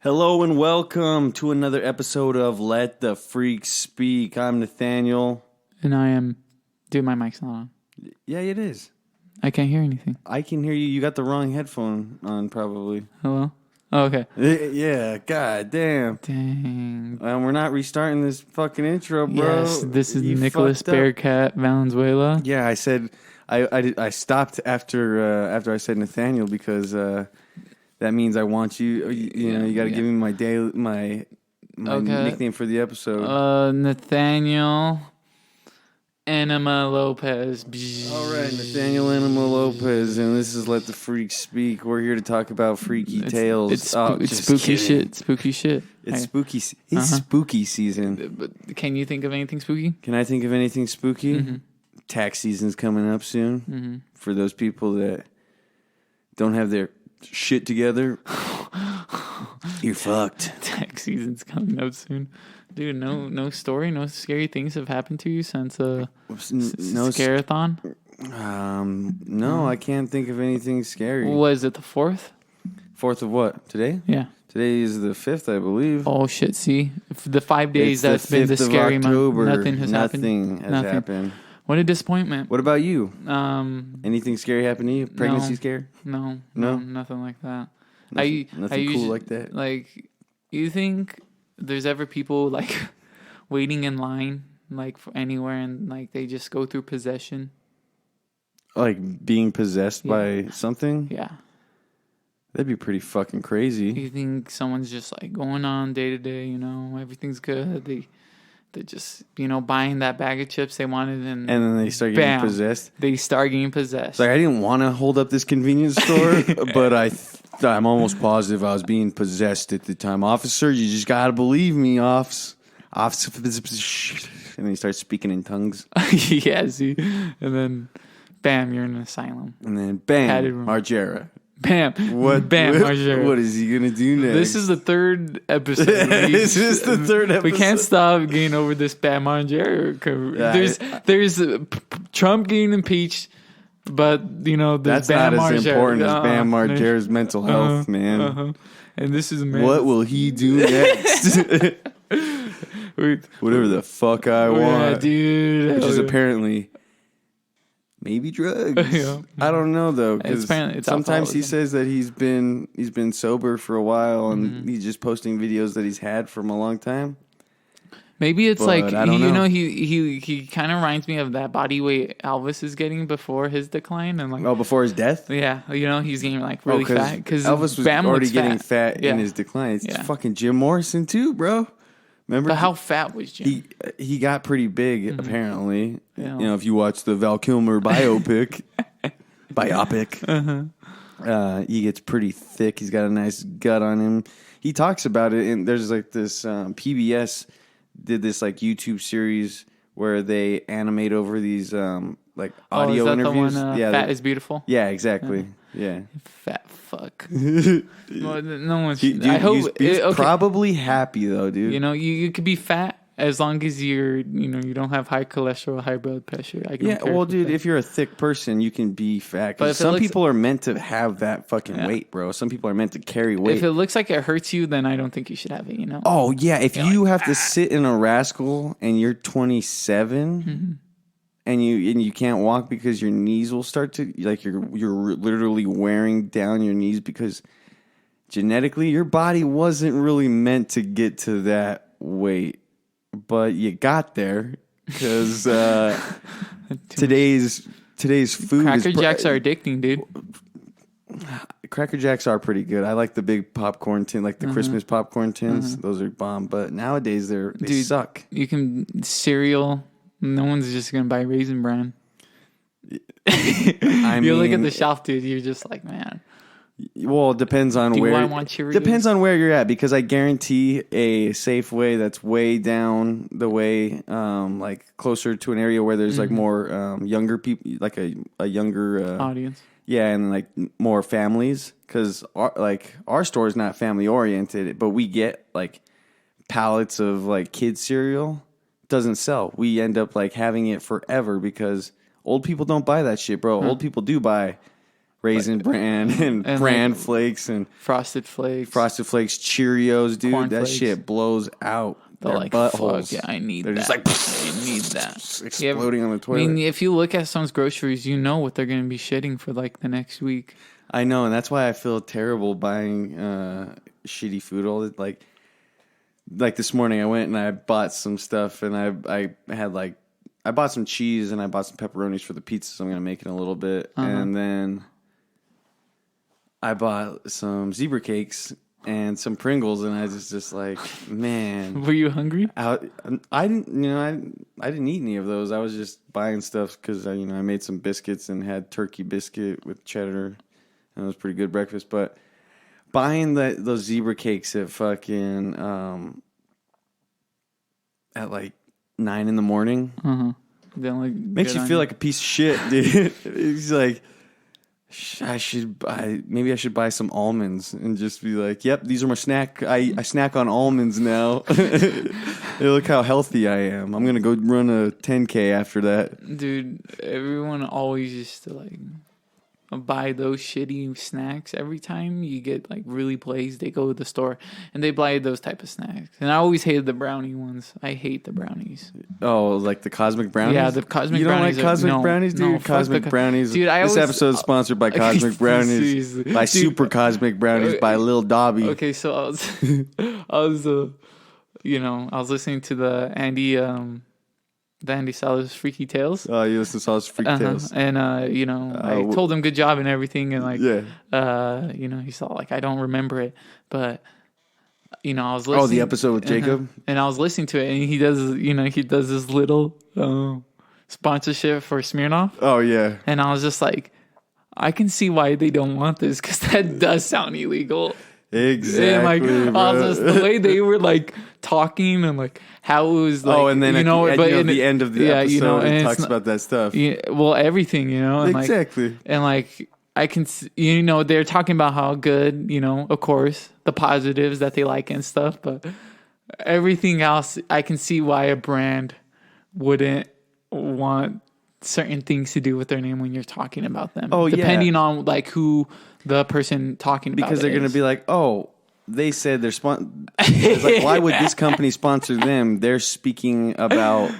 Hello and welcome to another episode of Let the Freaks Speak. I'm Nathaniel. And I am... Dude, my mic's not on. Yeah, it is. I can't hear anything. I can hear you. You got the wrong headphone on, probably. Hello? Oh, okay. Yeah, god damn. Dang. We're not restarting this fucking intro, bro. Yes, this is You Nicholas fucked up. Bearcat Valenzuela. Yeah, I said... I stopped after I said Nathaniel because that means I want you. You know, you got to give me my nickname for the episode. Nathaniel Enema Lopez. All right, Nathaniel Enema Lopez, and this is Let the Freaks Speak. We're here to talk about freaky tales. It's spooky shit. Spooky shit. It's spooky. It's spooky season. But can you think of anything spooky? Can I think of anything spooky? Mm-hmm. Tax season's coming up soon. Mm-hmm. For those people that don't have their shit together, you're fucked. Tax season's coming up soon. Dude, no story, no scary things have happened to you since No Scarathon? No, I can't think of anything scary. Was it the 4th? 4th of what? Today? Yeah. Today is the 5th, I believe. Oh shit! See, the 5 days It's that's been the 5th of scary month. October. Nothing has happened. Nothing has happened. What a disappointment. What about you? Um, Anything scary happened to you? Pregnancy scare? No, No? nothing like that. Nothing cool like that? Like, you think there's ever people like waiting in line like for anywhere and like they just go through possession? Like being possessed by something? Yeah. That'd be pretty fucking crazy. You think someone's just like going on day to day, you know, everything's good. They're just, you know, buying that bag of chips they wanted and then they start getting possessed. They start getting possessed. It's like, I didn't want to hold up this convenience store, but I'm almost positive I was being possessed at the time. Officer, you just gotta believe me, Officer. And then he starts speaking in tongues. Yeah, see? And then, bam, you're in an asylum. And then, bam, Margera. Bam. What? Bam, Margera. What is he gonna do next? This is the third episode. This is the third episode. We can't stop getting over this Bam Margera. There's Trump getting impeached, but you know that's Bam not as Margera. important as Bam Margera's mental health, man. And this is what will he do next? Whatever the fuck I want, dude. Which is apparently. Maybe drugs. Yeah. I don't know though, because sometimes he says that he's been sober for a while and he's just posting videos that he's had from a long time. Maybe it's like you know he kind of reminds me of that body weight Elvis is getting before his decline and like before his death. Yeah, you know he's getting like really fat because Elvis was already getting fat in his decline. It's fucking Jim Morrison too, bro. Remember? But how fat was Jim? He got pretty big apparently. Yeah. You know, if you watch the Val Kilmer biopic, he gets pretty thick. He's got a nice gut on him. He talks about it, and there's like this PBS did this like YouTube series where they animate over these like audio is that interviews. The one, Fat is Beautiful. Yeah, exactly. Yeah. Fat fuck. Well, no one's. I hope he's probably happy though, dude. You know, you could be fat as long as you don't have high cholesterol, high blood pressure. Well, dude, if you're a thick person, you can be fat. Because some people are meant to have that fucking weight, bro. Some people are meant to carry weight. If it looks like it hurts you, then I don't think you should have it. You know. Oh yeah, if you have to sit in a rascal and you're 27. Mm-hmm. And you can't walk because your knees will start to like you're literally wearing down your knees because genetically your body wasn't really meant to get to that weight, but you got there because today's food. Cracker Jacks are addicting, dude. Cracker Jacks are pretty good. I like the big popcorn tin, like the Christmas popcorn tins. Those are bomb. But nowadays they suck. You can cereal. No one's just gonna buy Raisin Bran. You look at the shelf, dude. You're just like, man. Well, it depends on where. I want Cheerios? Depends on where you're at, because I guarantee a Safeway that's way down the way, like closer to an area where there's like more younger people, like a younger audience. Yeah, and like more families, because our store is not family oriented, but we get like pallets of like kids cereal. Doesn't sell. We end up like having it forever because old people don't buy that shit, bro. Old people do buy Raisin Bran and Bran Flakes and Frosted Flakes, Cheerios, dude. Corn that Flakes. shit blows out They're their like, buttholes. fuck yeah, I need They're that. just like I need that. exploding on the toilet. I mean, if you look at someone's groceries, you know what they're going to be shitting for like the next week. I know, and that's why I feel terrible buying shitty food all the like this morning I went and I bought some stuff and I had I bought some cheese and I bought some pepperonis for the pizza, so I'm gonna make it in a little bit. And then I bought some zebra cakes and some Pringles, and I was just like, man. Were you hungry? I didn't, I didn't eat any of those. I was just buying stuff because I made some biscuits and had turkey biscuit with cheddar, and it was pretty good breakfast. But buying those zebra cakes at fucking at like 9 a.m. Makes you feel like a piece of shit, dude. It's like I should buy some almonds and just be like, yep, these are my snack. I snack on almonds now. Hey, look how healthy I am. I'm gonna go run a 10K after that. Dude, everyone always used to like buy those shitty snacks every time you get like really blazed. They go to the store and they buy those type of snacks. And I always hated the brownie ones. I hate the brownies. Oh, like the cosmic brownies? Yeah, the cosmic brownies. You don't like cosmic brownies, dude? No, Cosmic brownies. Dude, this episode is sponsored by Cosmic Brownies. Seriously. By Super Cosmic Brownies by Lil Dobby. Okay, so I was listening to the Andy Salas Freaky Tales. Oh, you listen to Salas Freaky Tales. And, I told him good job and everything. And, like, he saw, like, I don't remember it. But, I was listening. Oh, the episode with Jacob? And I was listening to it. And he does this little sponsorship for Smirnoff. Oh, yeah. And I was just like, I can see why they don't want this because that does sound illegal. Exactly. And the way they were like talking and like how it was like, and then at the end of the episode, it talks about that stuff. Yeah, well, everything, and exactly. Like, and like I can, they're talking about how good, of course, the positives that they like and stuff, but everything else, I can see why a brand wouldn't want certain things to do with their name when you're talking about them. Oh, depending on like who the person talking about because they're going to be like, oh, they said they're it's like, why would this company sponsor them? They're speaking about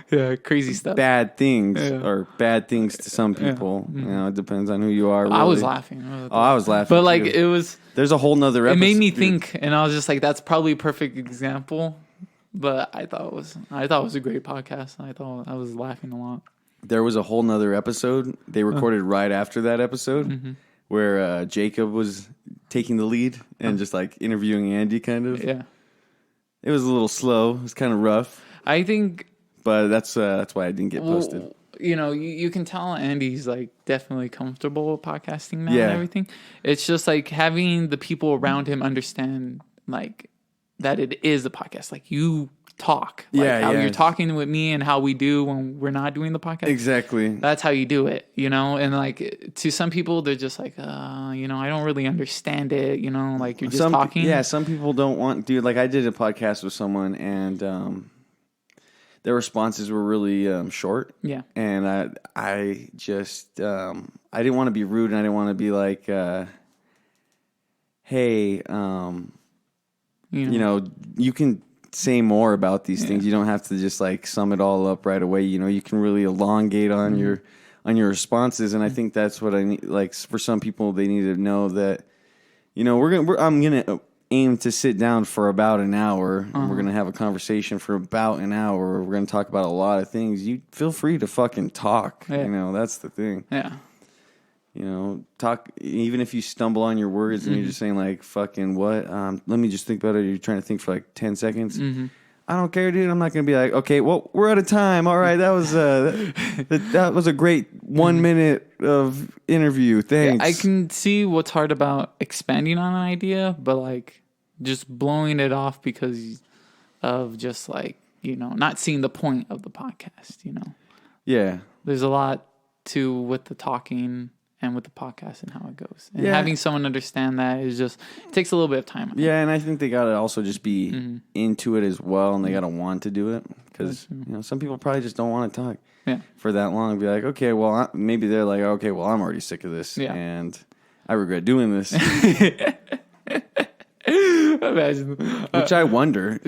crazy stuff, bad things or bad things to some people. Yeah. Mm-hmm. It depends on who you are. Really. I was laughing. I was laughing. But like it was. There's a whole nother episode. It made me think, and I was just like, that's probably a perfect example. But I thought it was a great podcast. I thought I was laughing a lot. There was a whole nother episode they recorded right after that episode where Jacob was taking the lead and just like interviewing Andy kind of. Yeah. It was a little slow. It was kind of rough. I think. But that's why I didn't get posted. You can tell Andy's like definitely comfortable with podcasting now and everything. It's just like having the people around him understand like that it is a podcast. Like you talk. Like how you're talking with me and how we do when we're not doing the podcast. Exactly. That's how you do it, and like to some people they're just like, I don't really understand it, like you're just talking. Yeah, some people don't want, dude, like I did a podcast with someone and their responses were really short. Yeah. And I just I didn't want to be rude and I didn't want to be like hey, you can say more about these things. You don't have to just like sum it all up right away. You can really elongate on your responses, and I think that's what I need. Like for some people, they need to know that I'm gonna aim to sit down for about an hour. And we're gonna have a conversation for about an hour. We're gonna talk about a lot of things. You feel free to fucking talk. Yeah. That's the thing. Yeah. Talk, even if you stumble on your words and you're just saying like, fucking what? Let me just think about it. You're trying to think for like 10 seconds. I don't care, dude. I'm not going to be like, okay, well, we're out of time. All right. That was that was a great 1 minute of interview. Thanks. Yeah, I can see what's hard about expanding on an idea, but like just blowing it off because of just like, not seeing the point of the podcast, Yeah. There's a lot with the talking and with the podcast and how it goes. And having someone understand that is just, it takes a little bit of time. Yeah, and I think they got to also just be into it as well, and they got to want to do it. Because, some people probably just don't want to talk for that long. Be like, okay, well, maybe they're like, okay, well, I'm already sick of this. Yeah. And I regret doing this. Imagine. Which I wonder,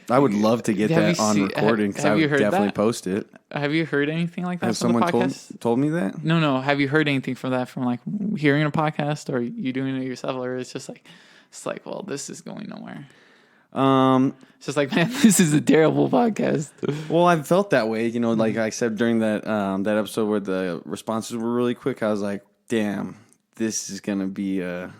I would love to get that on recording because I would definitely post it. Have you heard anything like that Has from someone the podcast? told me that? No. Have you heard anything from that from like hearing a podcast or you doing it yourself, or it's just like well, this is going nowhere. It's just like, man, this is a terrible podcast. Well, I felt that way, like I said during that episode where the responses were really quick. I was like, damn, this is gonna be a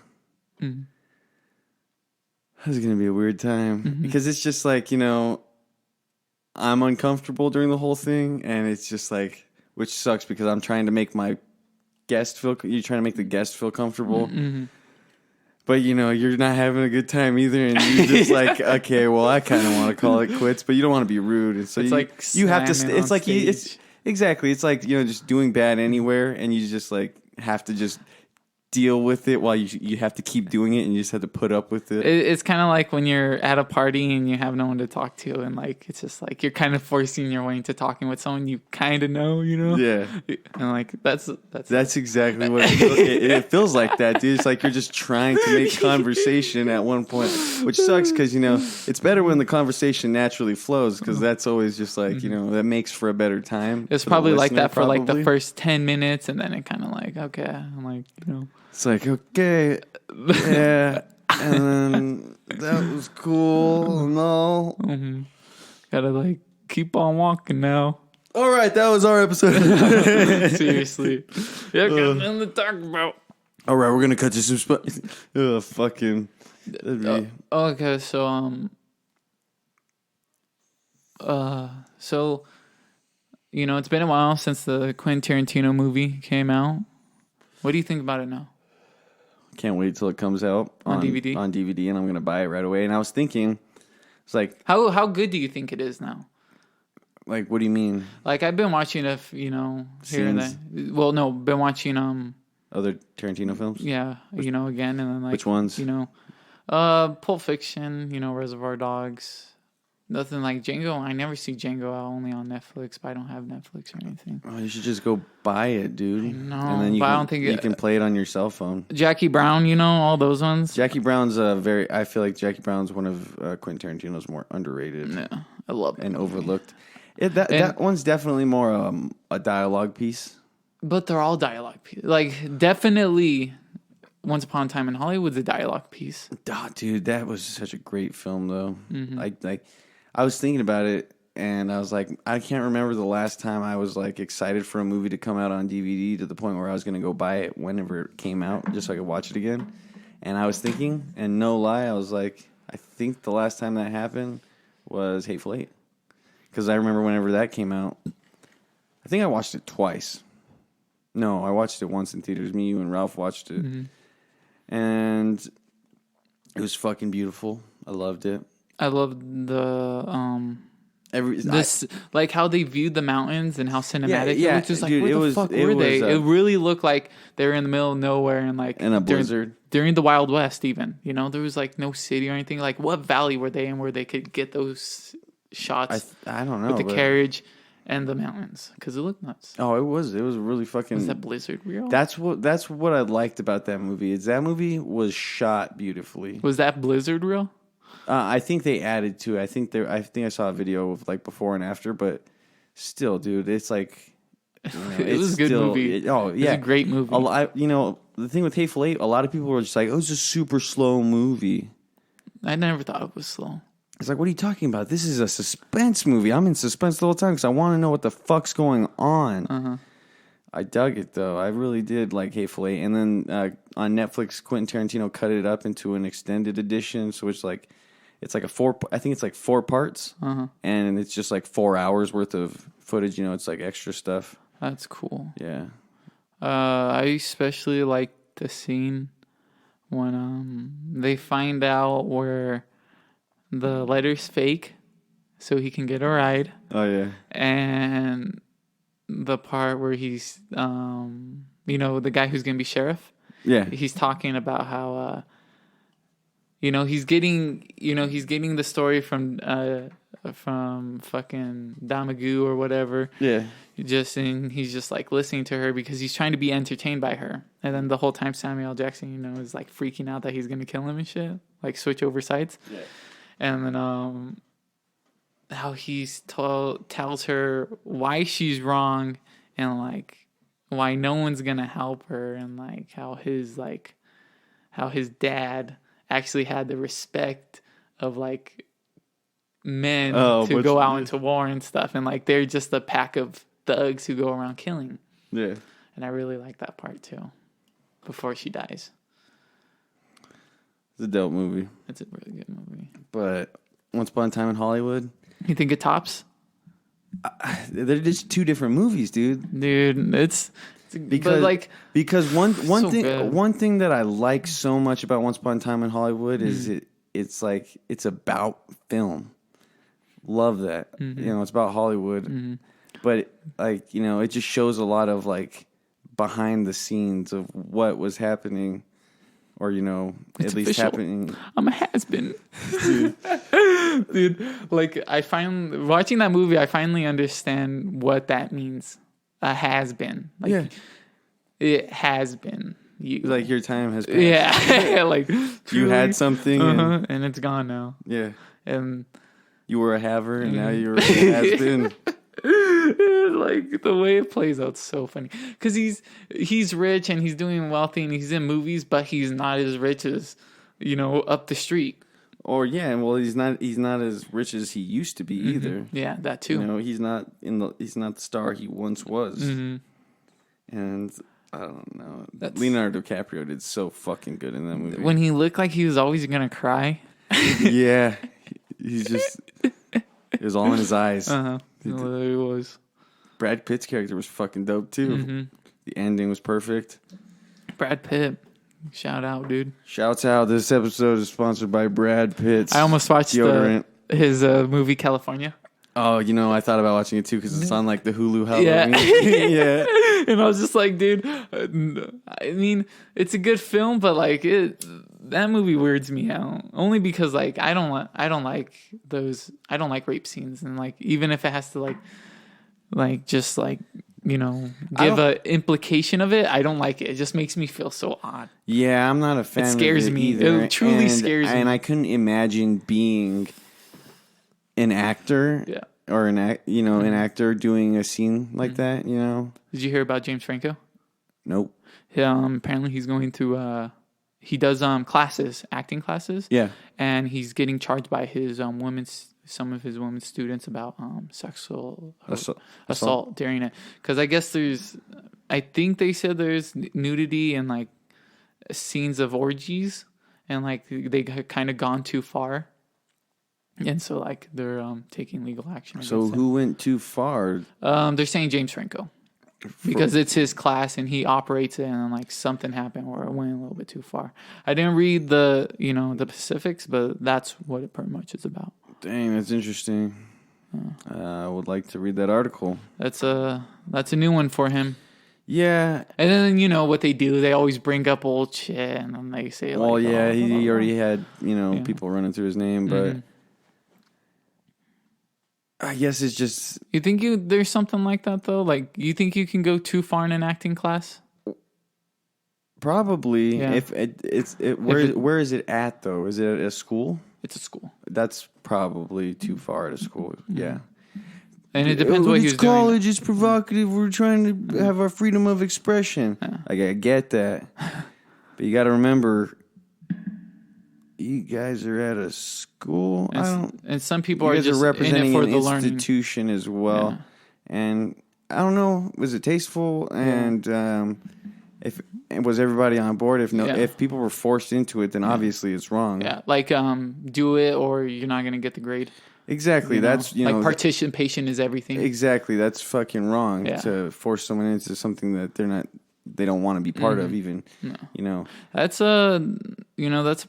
weird time because it's just like I'm uncomfortable during the whole thing, and it's just like, which sucks because I'm trying to make my guest feel. You're trying to make the guest feel comfortable. Mm-hmm. But, you're not having a good time either. And you're just like, okay, well, I kind of want to call it quits, but you don't want to be rude. And so you have to, it's like, exactly. It's like, just doing bad anywhere. And you just like have to just deal with it while you have to keep doing it, and you just have to put up with it. It's kind of like when you're at a party and you have no one to talk to, and like it's just like you're kind of forcing your way into talking with someone you kind of know, Yeah, and like that's exactly what it feels like. That dude, it's like you're just trying to make conversation at one point, which sucks because it's better when the conversation naturally flows, because that's always just like that makes for a better time. It's probably like that for like the first 10 minutes, and then it kind of like okay, I'm like It's like, okay, yeah, and then that was cool and all. Mm-hmm. Gotta like keep on walking now. All right, that was our episode. Seriously, yeah, got nothing to talk about. All right, we're gonna cut to some fucking. Okay, so it's been a while since the Quentin Tarantino movie came out. What do you think about it now? Can't wait till it comes out on DVD. On DVD, and I'm gonna buy it right away. And I was thinking, it's like, how good do you think it is now? Like, what do you mean? Like, I've been watching here and there. Well, no, been watching other Tarantino films. Yeah, again, and then like which ones? Pulp Fiction. Reservoir Dogs. Nothing like Django. I never see Django out, only on Netflix, but I don't have Netflix or anything. Oh, you should just go buy it, dude. I know, and then I don't think you can play it on your cell phone. Jackie Brown, all those ones. Jackie Brown's I feel like Jackie Brown's one of Quentin Tarantino's more underrated. Yeah, I love it. And overlooked. That one's definitely more a dialogue piece. But they're all dialogue pieces. Like, definitely Once Upon a Time in Hollywood's a dialogue piece. Oh, dude, that was such a great film, though. Mm-hmm. Like, I was thinking about it, and I was like, I can't remember the last time I was like excited for a movie to come out on DVD to the point where I was going to go buy it whenever it came out just so I could watch it again. And I was thinking, and no lie, I was like, I think the last time that happened was Hateful Eight. Because I remember whenever that came out, I think I watched it twice. No, I watched it once in theaters. Me, you, and Ralph watched it. Mm-hmm. And it was fucking beautiful. I loved it. I loved the like how they viewed the mountains and how cinematic it was. Just like, dude, where the fuck were they? It really looked like they were in the middle of nowhere and like in a blizzard during the Wild West. Even there was like no city or anything. Like, what valley were they in where they could get those shots? I don't know, with the carriage and the mountains, because it looked nuts. Oh, it was really fucking. Was that blizzard real? That's what I liked about that movie. Is that movie was shot beautifully. Was that blizzard real? I think they added to it. I think I saw a video of like before and after, but still, dude, it's like it was a good movie. It was a great movie. The thing with Hateful Eight, a lot of people were just like, "Oh, it's a super slow movie." I never thought it was slow. It's like, what are you talking about? This is a suspense movie. I'm in suspense the whole time because I want to know what the fuck's going on. Uh-huh. I dug it though. I really did like Hateful Eight, and then on Netflix, Quentin Tarantino cut it up into an extended edition, so it's like. It's like I think it's like 4 parts, and it's just like 4 hours worth of footage. It's like extra stuff. That's cool. Yeah. I especially like the scene when they find out where the letter's fake, so he can get a ride. Oh yeah. And the part where he's, the guy who's gonna be sheriff. Yeah. He's talking about how. He's getting the story from from fucking Damagoo or whatever. Yeah. He's just like listening to her because he's trying to be entertained by her. And then the whole time Samuel L. Jackson, is like freaking out that he's gonna kill him and shit. Like switch over sides. Yeah. And then how tells her why she's wrong and like why no one's gonna help her, and like how his dad actually had the respect of like men to go out into war and stuff, and like they're just a pack of thugs who go around killing. Yeah. And I really like that part too. Before she dies. It's a dope movie. It's a really good movie. But Once Upon a Time in Hollywood. You think it tops? They're just two different movies, dude. Dude, it's because one thing that I like so much about Once Upon a Time in Hollywood is it's about film. Love that. Mm-hmm. It's about Hollywood. Mm-hmm. But it just shows a lot of like behind the scenes of what was happening, or it's at least official. happening. I'm a has-been. Dude, like watching that movie, I finally understand what that means. A has-been. Like, yeah. It has been. Like your time has passed. Yeah. Like truly, you had something and it's gone now. Yeah. And you were a haver and now you're a has-been. Like the way it plays out is so funny because he's rich and he's doing wealthy and he's in movies, but he's not as rich as up the street. Or well, he's not as rich as he used to be either. Yeah, that too. He's not the star he once was. Mm-hmm. And I don't know. Leonardo DiCaprio did so fucking good in that movie. When he looked like he was always gonna cry. Yeah, he's just. It was all in his eyes. It was. Brad Pitt's character was fucking dope too. Mm-hmm. The ending was perfect. Brad Pitt. Shout out, dude. Shouts out. This episode is sponsored by Brad Pitt's I almost watched deodorant. His movie California. Oh, I thought about watching it too because it's on like the Hulu Halloween. Yeah. And I was just like, dude, I mean, it's a good film, but like that movie weirds me out. Only because like I don't like rape scenes, and like even if it has to just give a implication of it, I don't like it. It just makes me feel so odd. Yeah, I'm not a fan. It scares of it me. Either. It truly scares me. And I couldn't imagine being an actor. Yeah. Or an actor doing a scene like that. Did you hear about James Franco? Nope. Apparently he's going to. He does acting classes. Yeah. And he's getting charged by his some of his women students about sexual assault during it. Because I guess I think they said there's nudity and like scenes of orgies, and like they kind of gone too far. And so like they're taking legal action. So who went too far? They're saying James Franco. Because it's his class and he operates it, and like something happened where it went a little bit too far. I didn't read the specifics, but that's what it pretty much is about. Dang, that's interesting. I would like to read that article. That's a new one for him. Yeah. And then what they do, they always bring up old shit, and then they say he already had people running through his name, but I guess it's just. You think there's something like that though? Like, you think you can go too far in an acting class? Probably. Yeah. Where is it at though? Is it at a school? It's a school. That's probably too far at a school. Yeah. And it depends what he's doing. College is provocative. We're trying to have our freedom of expression. Yeah. I get that, but you got to remember. You guys are at a school. And some people are just representing in it for an institution learning. As well. Yeah. And I don't know, was it tasteful? And was everybody on board? If people were forced into it, then obviously it's wrong. Yeah, like do it or you're not going to get the grade. Exactly. That's like participation is everything. Exactly. That's fucking wrong to force someone into something that they don't want to be part of even. No. That's a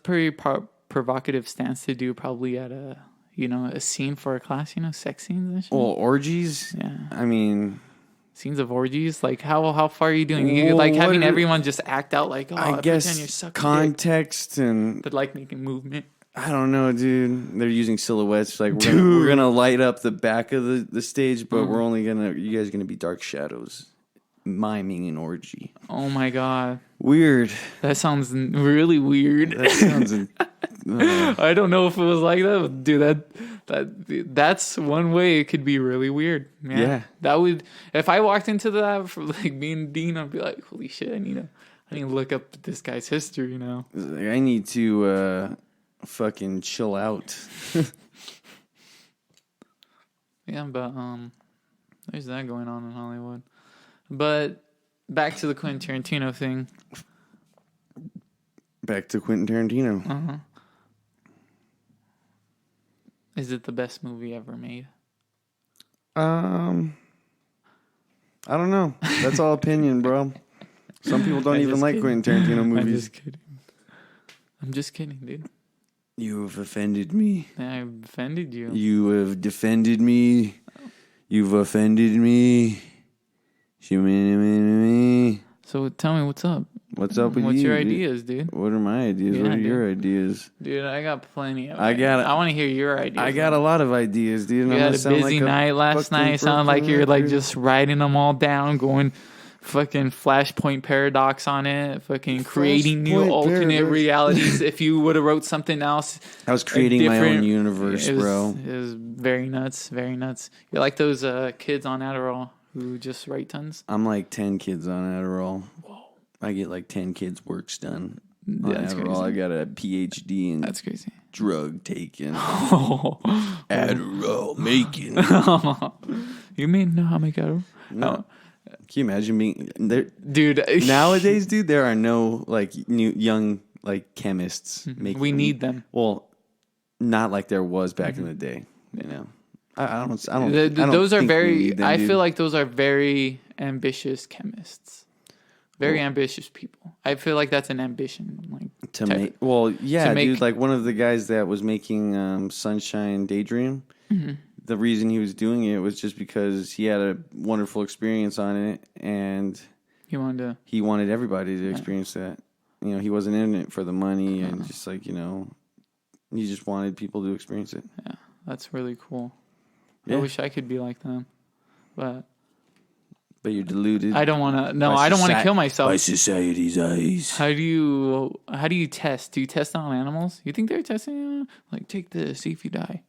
pretty provocative stance to do probably at a scene for a class, sex scenes and shit. Well, orgies? Yeah. I mean, scenes of orgies, like how far are you doing? You like having everyone just act out like, I guess you're sucking context dick, but like making movement. I don't know, dude. They're using silhouettes. Like we're gonna light up the back of the stage, but we're only you guys are gonna be dark shadows, miming an orgy. Oh my god, weird. That sounds really weird. That sounds. I don't know if it was like that, but dude. That's one way it could be really weird. Yeah. That would, if I walked into that for like being Dean, I'd be like, holy shit, I need to look up this guy's history. I need to. Fucking chill out. Yeah, but there's that going on in Hollywood. But back to the Quentin Tarantino thing. Back to Quentin Tarantino. Is it the best movie ever made? I don't know. That's all opinion, bro. Some people don't even like Quentin Tarantino movies. I'm just kidding, dude. You have offended me. I've offended you. You have defended me. You've offended me. So tell me what's up. What's up with What's you? Your ideas, dude? What are my ideas? What are your ideas? Dude, I got plenty of ideas. I want to hear your ideas. I got a lot of ideas, dude. You had a busy night last night. It sounded like you're like just writing them all down, going fucking Flashpoint paradox on it, fucking creating new alternate realities. If you would have wrote something else, I was creating my own universe, bro. It was very nuts, very nuts. You're like those kids on Adderall who just write tons. I'm like 10 kids on Adderall. Whoa. I get like 10 kids' works done on Adderall. Crazy. I got a PhD in that's crazy. Drug taking. Adderall making. You mean no, how make Adderall? No. Can you imagine being there, dude? Nowadays, dude, there are no like new young like chemists making. We need them. Well, not like there was back in the day. You know, I don't. Those are very. I feel like those are very ambitious chemists. Very ambitious people. I feel like that's an ambition, like to make. Well, yeah, dude. Like one of the guys that was making Sunshine Daydream. Mm-hmm. The reason he was doing it was just because he had a wonderful experience on it, and he wanted everybody to experience that. You know, he wasn't in it for the money, and just like he just wanted people to experience it. Yeah, that's really cool. Yeah. I wish I could be like them, but you're deluded. I don't want to. No, I don't want to kill myself. By society's eyes. How do you test? Do you test on animals? You think they're testing? Like, take this, see if you die.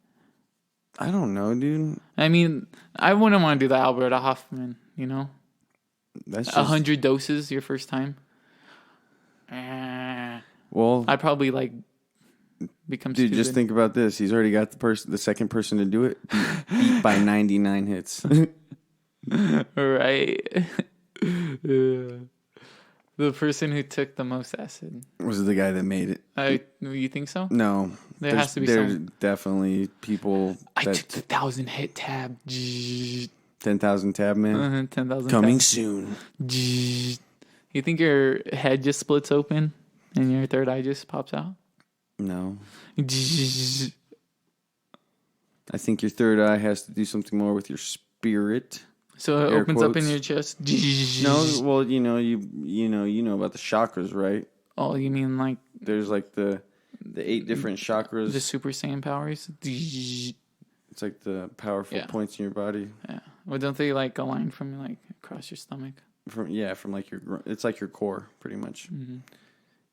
I don't know, dude. I mean, I wouldn't want to do the Albert Hoffman, That's just 100 doses your first time. Well, I'd probably become dude, stupid. just think about this. He's already got the second person to do it beat by 99 hits. Right. The person who took the most acid was the guy that made it. You think so? No. There has to be There's definitely people I took the 1,000 hit tab. 10,000 tab, man. 10,000 coming tab. soon. You think your head just splits open and your third eye just pops out? No. I think your third eye has to do something more with your spirit. So it opens up in your chest. No, well, you know about the chakras, right? Oh, you mean like there's like the 8 different chakras. The Super Saiyan powers. It's like the powerful points in your body. Yeah. Well, don't they like align from like across your stomach? From like it's like your core, pretty much. Mm-hmm.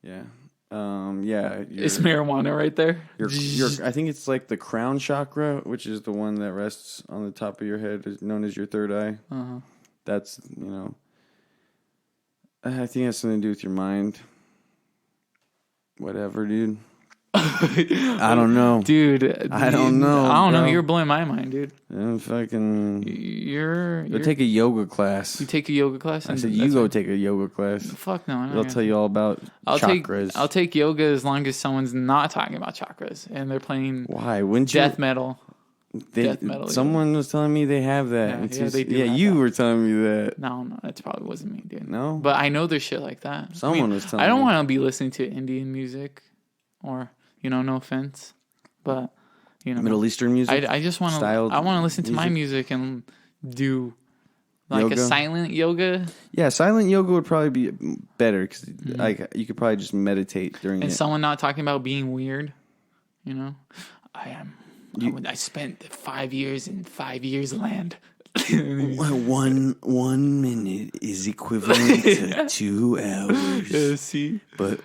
Yeah. It's marijuana right there. I think it's like the crown chakra, which is the one that rests on the top of your head, is known as your third eye. Uh-huh. That's I think it has something to do with your mind. Whatever, dude. I don't know, dude. I don't know. I don't know. You're blowing my mind, dude. I'm fucking. You're take a yoga class. You take a yoga class. I said you go take a yoga class. Fuck no. They'll tell you all about chakras. I'll take yoga as long as someone's not talking about chakras and they're playing. Why wouldn't you? Death metal. Death metal. Someone was telling me they have that. They do. You were telling me that. No, that probably wasn't me, dude. No, but I know there's shit like that. Someone was telling me. I don't want to be listening to Indian music, or no offense, but Middle Eastern music. I just want to. I want to listen to my music and do like yoga? A silent yoga. Yeah, silent yoga would probably be better because you could probably just meditate during it. And someone not talking about being weird. You know, I spent 5 years in 5 years land. 1 minute is equivalent to 2 hours. See, but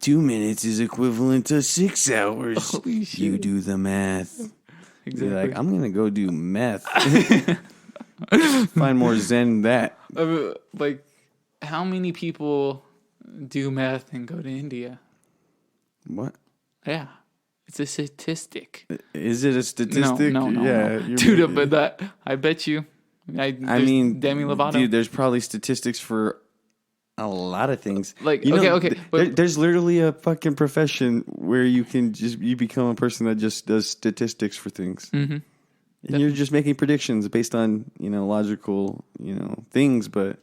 2 minutes is equivalent to 6 hours. Holy shit. You do the math. Exactly. You're like, I'm gonna go do meth. Find more zen than that. Like, how many people do meth and go to India? What? Yeah. It's a statistic. Is it a statistic? No. Yeah, Dude, but that, I bet you. I mean, Demi Lovato. Dude, there's probably statistics for a lot of things. Like, you know, okay. But there's literally a fucking profession where you become a person that just does statistics for things. Mm-hmm. And you're just making predictions based on, logical, things, but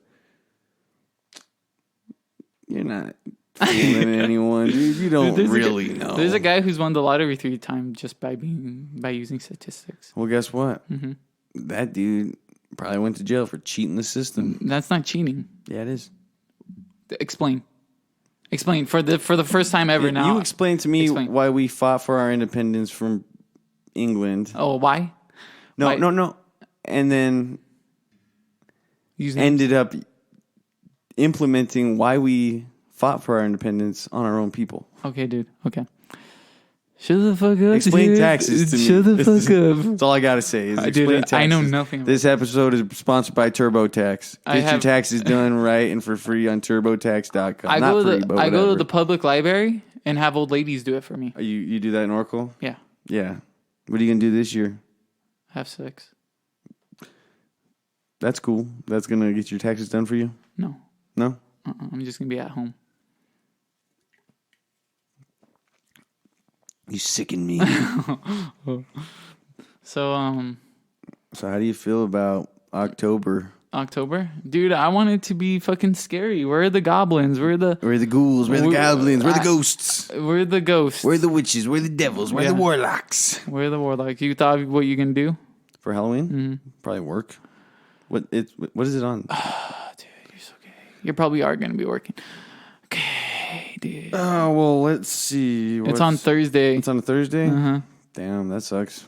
you're not fooling anyone. You don't really know. There's a guy who's won the lottery 3 times just by using statistics. Well, guess what? Mm-hmm. That dude probably went to jail for cheating the system. That's not cheating. Yeah, it is. Explain for the first time ever. Now you explain to me why we fought for our independence from England. Oh, why? No. And then ended up implementing why we fought for our independence on our own people. Okay, dude. Okay. Shut the fuck up. Explain taxes to me. Shut the fuck up. That's all I got to say is explain taxes. I know nothing. This episode is sponsored by TurboTax. Get your taxes done right and for free on TurboTax.com. I go to the public library and have old ladies do it for me. You do that in Oracle? Yeah. Yeah. What are you going to do this year? Have sex. That's cool. That's going to get your taxes done for you? No. No? I'm just going to be at home. You sicken me. So how do you feel about October? Dude, I want it to be fucking scary. Where are the goblins? Where are the ghouls? Where are the goblins? Where are the ghosts? Where are the ghosts? Where are the witches? Where are the devils? Where are the warlocks? Where are the warlocks? You thought of what you can do? For Halloween? Mm-hmm. Probably work. What is it on? Dude, you're so gay. You probably are going to be working. Okay, dude. Oh, well, let's see. It's on Thursday. It's on a Thursday? Uh-huh. Damn, that sucks.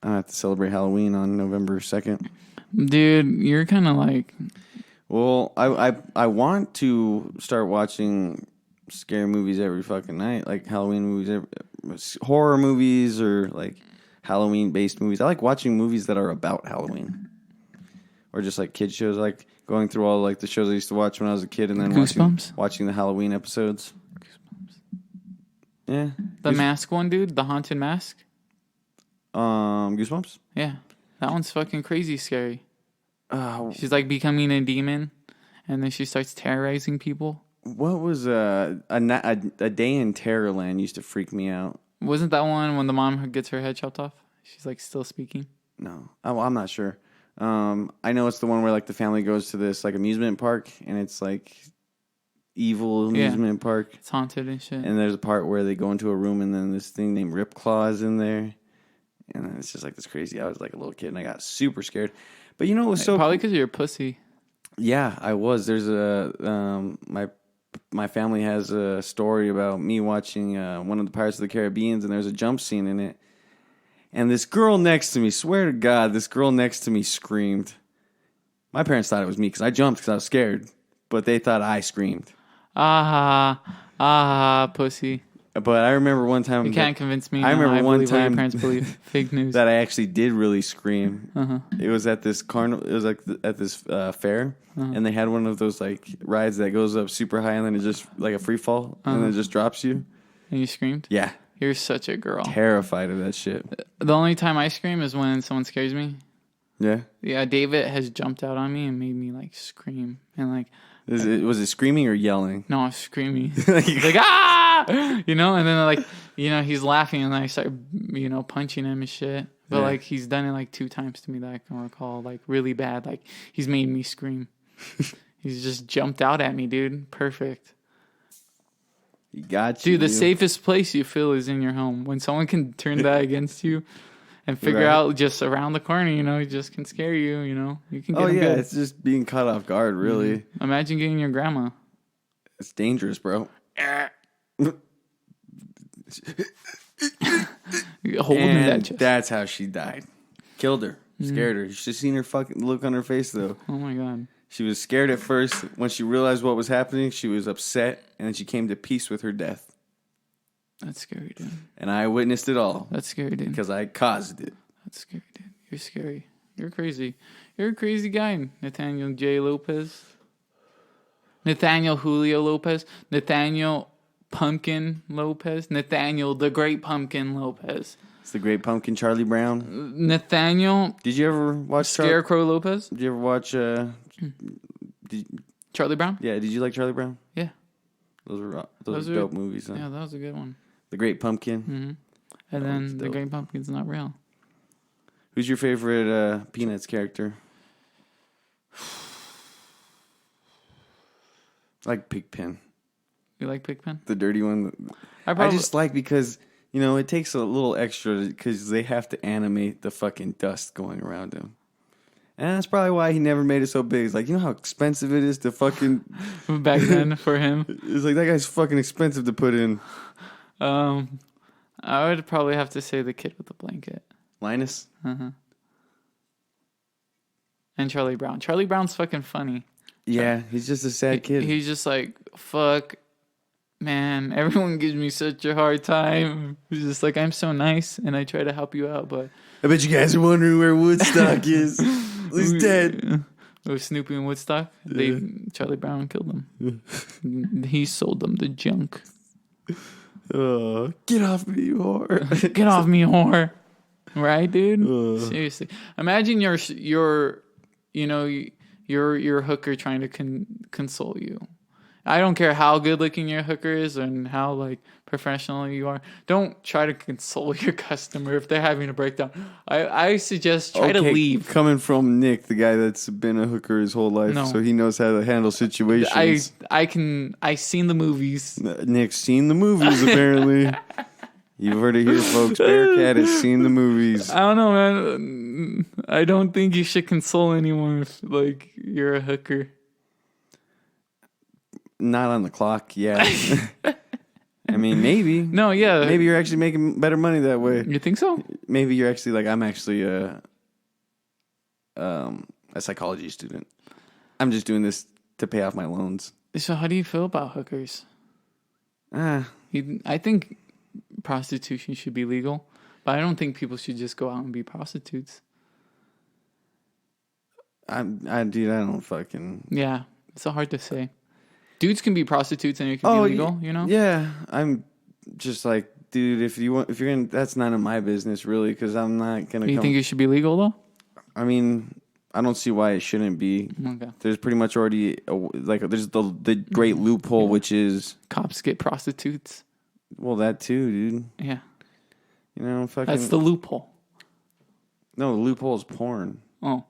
I have to celebrate Halloween on November 2nd. Dude, you're kind of like... Well, I want to start watching scary movies every fucking night. Like Halloween movies, horror movies, or like Halloween-based movies. I like watching movies that are about Halloween. Or just like kid shows. I like going through all like the shows I used to watch when I was a kid and then watching the Halloween episodes. Goosebumps. Yeah. The mask one, dude? The haunted mask? Goosebumps? Yeah. That one's fucking crazy scary. She's like becoming a demon and then she starts terrorizing people. What was a Day in Terrorland used to freak me out. Wasn't that one when the mom gets her head chopped off? She's like still speaking? No. I'm not sure. I know it's the one where like the family goes to this like amusement park and it's like evil amusement park. It's haunted and shit. And there's a part where they go into a room and then this thing named Rip Claw is in there. And it's just like this crazy. I was like a little kid and I got super scared. But you know what was so probably because you're a pussy. Yeah, I was. There's my family has a story about me watching one of the Pirates of the Caribbean, and there's a jump scene in it. And this girl next to me, swear to God, this girl next to me screamed. My parents thought it was me because I jumped because I was scared, but they thought I screamed. Pussy. But I remember one time. You can't convince me. I remember one time. Your parents believe fake news. That I actually did really scream. Uh-huh. It was at this carnival. It was like at this fair, and they had one of those like rides that goes up super high and then it just like a free fall and then it just drops you. And you screamed? Yeah. You're such a girl. Terrified of that shit. The only time I scream is when someone scares me. Yeah. Yeah. David has jumped out on me and made me like scream and like. Was it screaming or yelling? No, I was screaming. Like, ah! You know, and then like, you know, he's laughing and I start, you know, punching him and shit. But like, he's done it like 2 times to me that I can recall, like really bad. Like, he's made me scream. He's just jumped out at me, dude. Perfect. You got you. Dude, the safest place you feel is in your home. When someone can turn that against you and figure out just around the corner, you know, it just can scare you, you know. You can get them good. It's just being caught off guard, really. Mm-hmm. Imagine getting your grandma. It's dangerous, bro. Holding And that chest. that's how she died. Killed her. Scared her. You should have seen her fucking look on her face, though. Oh, my God. She was scared at first. When she realized what was happening, she was upset, and then she came to peace with her death. That's scary, dude. And I witnessed it all. That's scary, dude. Because I caused it. That's scary, dude. You're scary. You're crazy. You're a crazy guy, Nathaniel J. Lopez. Nathaniel Julio Lopez. Nathaniel Pumpkin Lopez. Nathaniel the Great Pumpkin Lopez. It's the Great Pumpkin, Charlie Brown. Nathaniel. Did you ever watch Scarecrow Lopez? Did you ever watch Charlie Brown? Yeah, did you like Charlie Brown? Yeah. Those were dope movies. Huh? Yeah, that was a good one. The Great Pumpkin. Mm-hmm. And then The Great Pumpkin's not real. Who's your favorite Peanuts character? I like Pigpen. You like Pigpen? The dirty one. I just like because, it takes a little extra because they have to animate the fucking dust going around him. And that's probably why he never made it so big. It's like, you know how expensive it is to fucking... Back then for him? It's like, that guy's fucking expensive to put in. I would probably have to say the kid with the blanket. Linus? Uh-huh. And Charlie Brown. Charlie Brown's fucking funny. Yeah, he's just a sad kid. He's just like, fuck, man, everyone gives me such a hard time. He's just like, I'm so nice, and I try to help you out, but... I bet you guys are wondering where Woodstock is. He's dead. With Snoopy and Woodstock, Charlie Brown killed him. He sold them the junk. Get off me, you whore. Get off me, whore. Right, dude? Seriously. Imagine your hooker trying to console you. I don't care how good looking your hooker is and how like professional you are. Don't try to console your customer if they're having a breakdown. I suggest try to leave. Coming from Nick, the guy that's been a hooker his whole life, so he knows how to handle situations. I've seen the movies. Nick's seen the movies apparently. You've heard it here, folks. Bearcat has seen the movies. I don't know, man. I don't think you should console anyone if, like, you're a hooker. Not on the clock, yeah. I mean, maybe. No, yeah. Maybe you're actually making better money that way. You think so? Maybe you're actually like, I'm actually a psychology student. I'm just doing this to pay off my loans. So how do you feel about hookers? I think prostitution should be legal, but I don't think people should just go out and be prostitutes. Dude, I don't fucking... Yeah, it's so hard to say. Dudes can be prostitutes and it can be legal, Yeah, I'm just like, dude, if you're gonna, that's none of my business really, because I'm not gonna. You think it should be legal though? I mean, I don't see why it shouldn't be. Okay. There's pretty much already there's the great loophole, which is cops get prostitutes. Well, that too, dude. Yeah. Fucking. That's the loophole. No, the loophole is porn. Oh.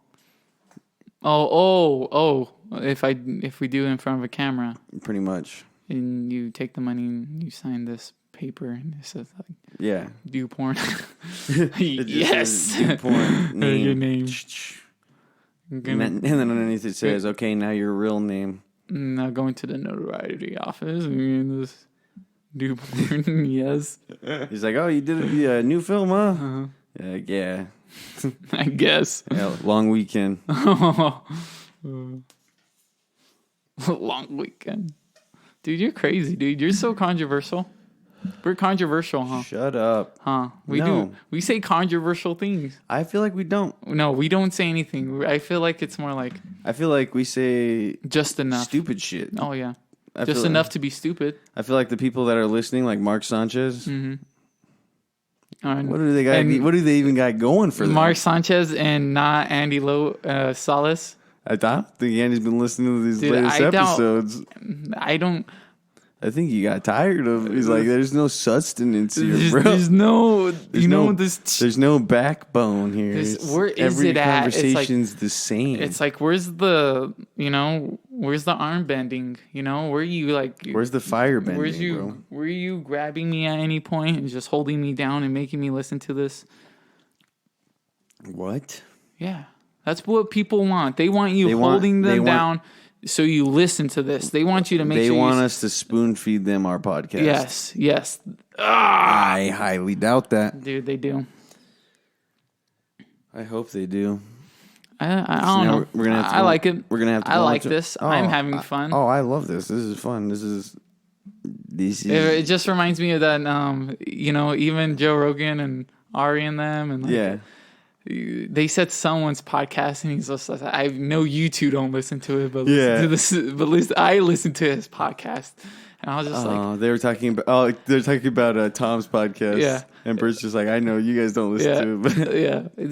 If we do it in front of a camera. Pretty much. And you take the money and you sign this paper and it says like, yeah, do porn. Yes. Do porn. Name. Your name. And then underneath it says, okay, now your real name. Now going to the notoriety office and this do porn. Yes. He's like, oh, you did a new film, huh? Uh-huh. Yeah. I guess. Yeah, long weekend. Long weekend. Dude, you're crazy, dude. You're so controversial. We're controversial, huh? Shut up. Huh? We do. We say controversial things. I feel like we don't. No, we don't say anything. I feel like it's more like... I feel like we say... just enough. Stupid shit. Oh, yeah. Just enough to be stupid. I feel like the people that are listening, like Mark Sanchez... Mm-hmm. What do they got? What do they even got going for them? Mark Sanchez and not Andy Salas. I think Andy's been listening to these latest episodes. I think he got tired of. He's like, "There's no sustenance here, bro. There's no backbone here. Where is every it at? Conversation's the same. It's like, where's the arm bending? Where are you like? Where's the fire bending, bro? Were you grabbing me at any point and just holding me down and making me listen to this? What? Yeah, that's what people want. They want you holding them down so you listen to this. They want you to make They sure want us to spoon feed them our podcast. Yes. I highly doubt that. Dude, they do. I hope they do. I don't know. We're gonna have to I like it. We're gonna have to. I like this. I'm having fun. I love this. This is fun. This is. It just reminds me of that. Even Joe Rogan and Ari and them, and they said someone's podcast, and he's just like, I know you two don't listen to it, but listen to this. But listen, I listen to his podcast, and I was just like, they were talking about. They're talking about Tom's podcast. Yeah, and Bert's just like, I know you guys don't listen to it, but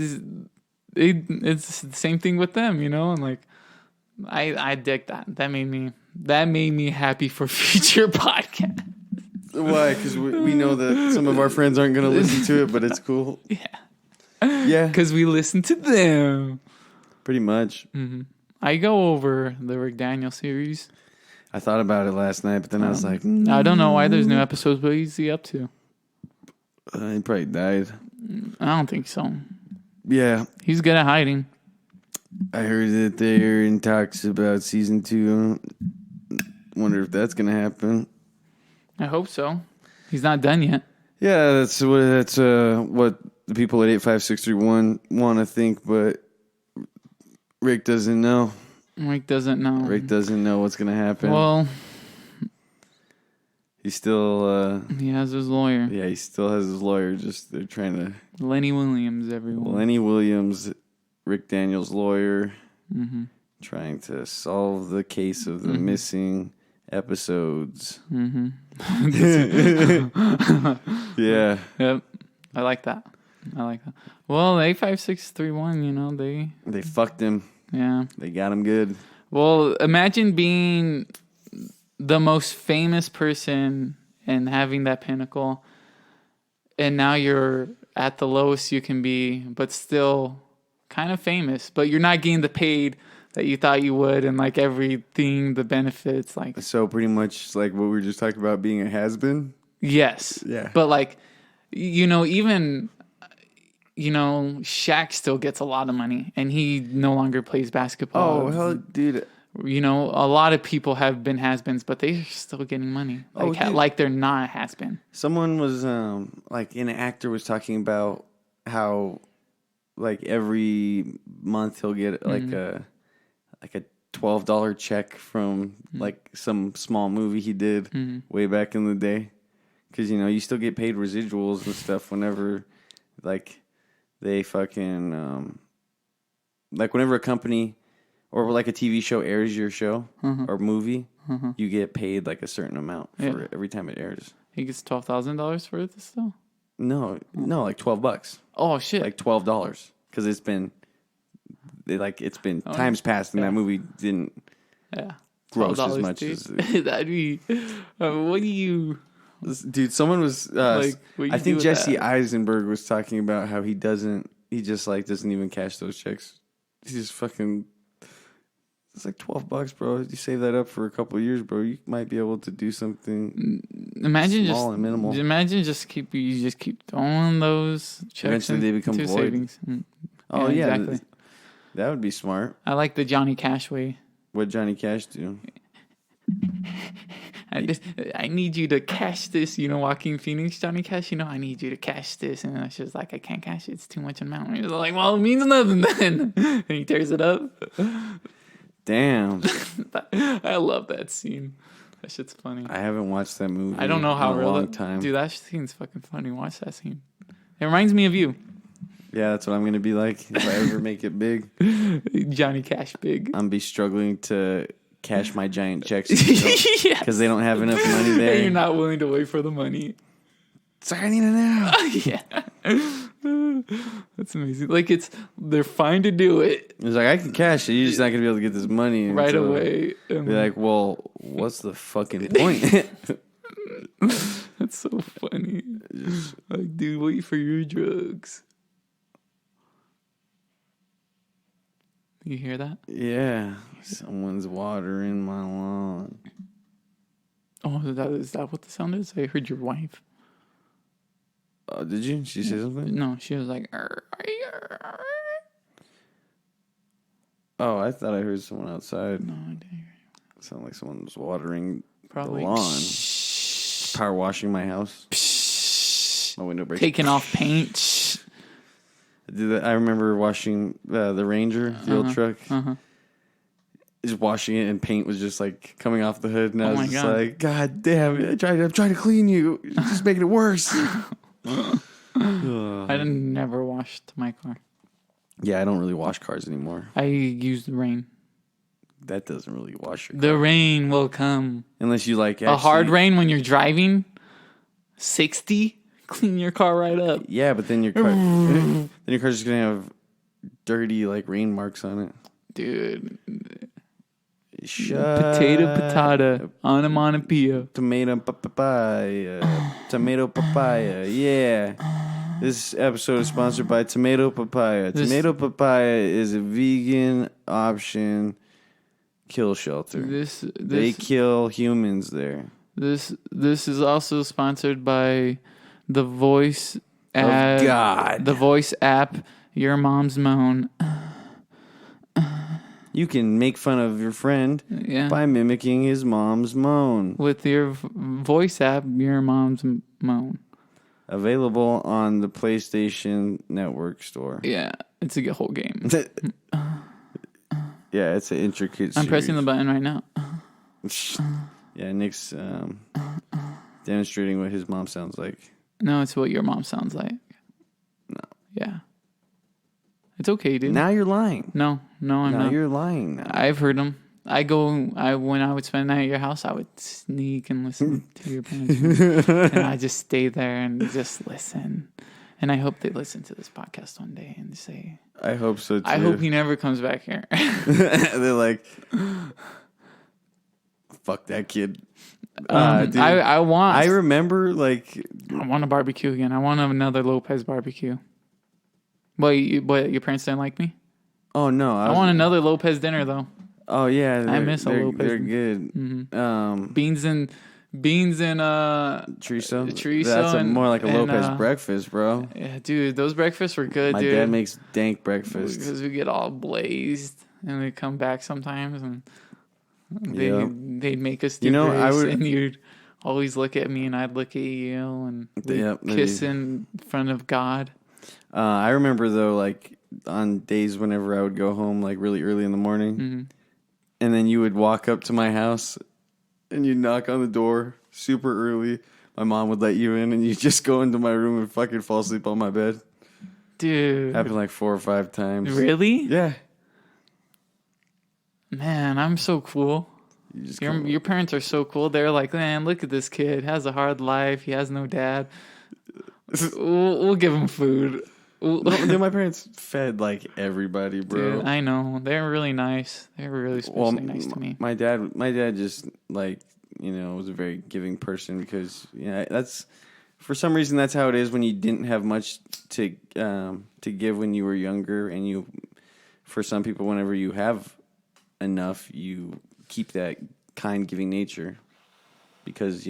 it's the same thing with them, and like, I dig that. That made me happy for future podcasts. Why? Because we know that some of our friends aren't going to listen to it, but it's cool. Yeah. Because we listen to them. Pretty much. Mm-hmm. I go over the Rick Daniel series. I thought about it last night, but then I was like, I don't know why there's new episodes. What is he up to? He probably died. I don't think so. Yeah. He's good at hiding. I heard that they're in talks about season 2. Wonder if that's going to happen. I hope so. He's not done yet. Yeah, that's what the people at 85631 want to think, but Rick doesn't know. Rick doesn't know. Rick doesn't know what's going to happen. Well, he's still... he has his lawyer. Yeah, he still has his lawyer. Just they're trying to... Lenny Williams, everyone. Lenny Williams, Rick Daniels' lawyer, mm-hmm. trying to solve the case of the missing episodes. Mm-hmm. Yeah. Yep. I like that. Well, 85631, they fucked him. Yeah. They got him good. Well, imagine being the most famous person and having that pinnacle, and now you're at the lowest you can be, but still kind of famous, but you're not getting the paid that you thought you would, and like everything, the benefits, like. So pretty much like what we were just talking about, being a has-been. Yes. Yeah. But like, even, Shaq still gets a lot of money, and he no longer plays basketball. Oh hell, dude. A lot of people have been has-beens, but they're still getting money. Like they're not has-been. Someone was like an actor was talking about how like every month he'll get like a $12 check from like some small movie he did way back in the day, because you still get paid residuals and stuff whenever like they fucking like whenever a company or like a TV show airs your show or movie, you get paid like a certain amount for every time it airs. He gets $12,000 for this still? No, like $12. Oh shit! Like $12 because it's been times past and that movie didn't gross as much dude. as that'd be. What do you? Dude, someone was. I think Jesse Eisenberg was talking about how he just like doesn't even cash those checks. He just fucking. It's like $12, bro. You save that up for a couple of years, bro. You might be able to do something. Imagine small and minimal. Imagine keep throwing those checks. Eventually, they become void. Savings. Oh yeah, exactly. That would be smart. I like the Johnny Cash way. What Johnny Cash do? I need you to cash this, Joaquin Phoenix, Johnny Cash, I need you to cash this. And I was like, I can't cash it. It's too much amount. And he was like, well, it means nothing then. And he tears it up. Damn. I love that scene. That shit's funny. I haven't watched that movie. I don't know how in a long time. Dude, that scene's fucking funny. Watch that scene. It reminds me of you. Yeah, that's what I'm going to be like if I ever make it big. Johnny Cash big. I'm going to be struggling to cash my giant checks because they don't have enough money there. And you're not willing to wait for the money. It's like, I need it now. Yeah. That's amazing. Like, they're fine to do it. It's like, I can cash it. You're just not going to be able to get this money. Right away. Be like, well, what's the fucking point? That's so funny. Like, dude, wait for your drugs. You hear that? Yeah. Someone's watering my lawn. Oh, is that what the sound is? I heard your wife. Did you? She say something? No, she was like... Oh, I thought I heard someone outside. No, I didn't hear Sound like someone was watering Probably. the lawn. Power washing my house. My window breaks. Taking off paint. I remember washing the Ranger, the old truck. Just washing it, and paint was just like coming off the hood, and I was just like, "God damn it! I'm trying to clean you. You're just making it worse." I never washed my car. Yeah, I don't really wash cars anymore. I use the rain. That doesn't really wash your car. The rain will come. Unless you like a hard rain when you're driving. 60, clean your car right up. Yeah, but then your car's just gonna have dirty like rain marks on it, dude. Potato, onomatopoeia. Tomato papaya. Yeah. This episode is sponsored by Tomato Papaya. Tomato Papaya is a vegan option kill shelter. They kill humans there. This is also sponsored by the voice app. Oh God. The voice app Your Mom's Moan. You can make fun of your friend by mimicking his mom's moan. With your voice app, Your Mom's Moan. Available on the PlayStation Network store. Yeah, it's a whole game. Yeah, it's an intricate series. I'm pressing the button right now. Yeah, Nick's demonstrating what his mom sounds like. No, it's what your mom sounds like. No. Yeah. It's okay, dude. Now you're lying. No, I'm not. Now you're lying now. I've heard them. When I would spend the night at your house, I would sneak and listen to your parents. And I just stay there and just listen. And I hope they listen to this podcast one day and say, I hope so too. I hope he never comes back here. They're like, fuck that kid. Dude, I remember like I want a barbecue again. I want another Lopez barbecue. But your parents didn't like me? Oh no. I want another Lopez dinner though. Oh yeah, I miss a Lopez. They're good. Mm-hmm. Beans and chorizo. That's more like a Lopez breakfast, bro. Yeah, dude, those breakfasts were good. My dad makes dank breakfast because we get all blazed and we come back sometimes and they'd make us do grace, and you'd always look at me and I'd look at you and kiss in front of God. I remember though, like on days whenever I would go home like really early in the morning, and then you would walk up to my house and you'd knock on the door super early. My mom would let you in and you just go into my room and fucking fall asleep on my bed. Dude. Happened like 4 or 5 times. Really? Yeah. Man, I'm so cool. Your parents are so cool. They're like, man, look at this kid. Has a hard life. He has no dad. We'll give him food. Dude, my parents fed like everybody, bro. Dude, I know. They're really nice. They're really nice to me. My dad just like, was a very giving person because that's for some reason that's how it is when you didn't have much to give when you were younger, and for some people whenever you have enough you keep that kind giving nature because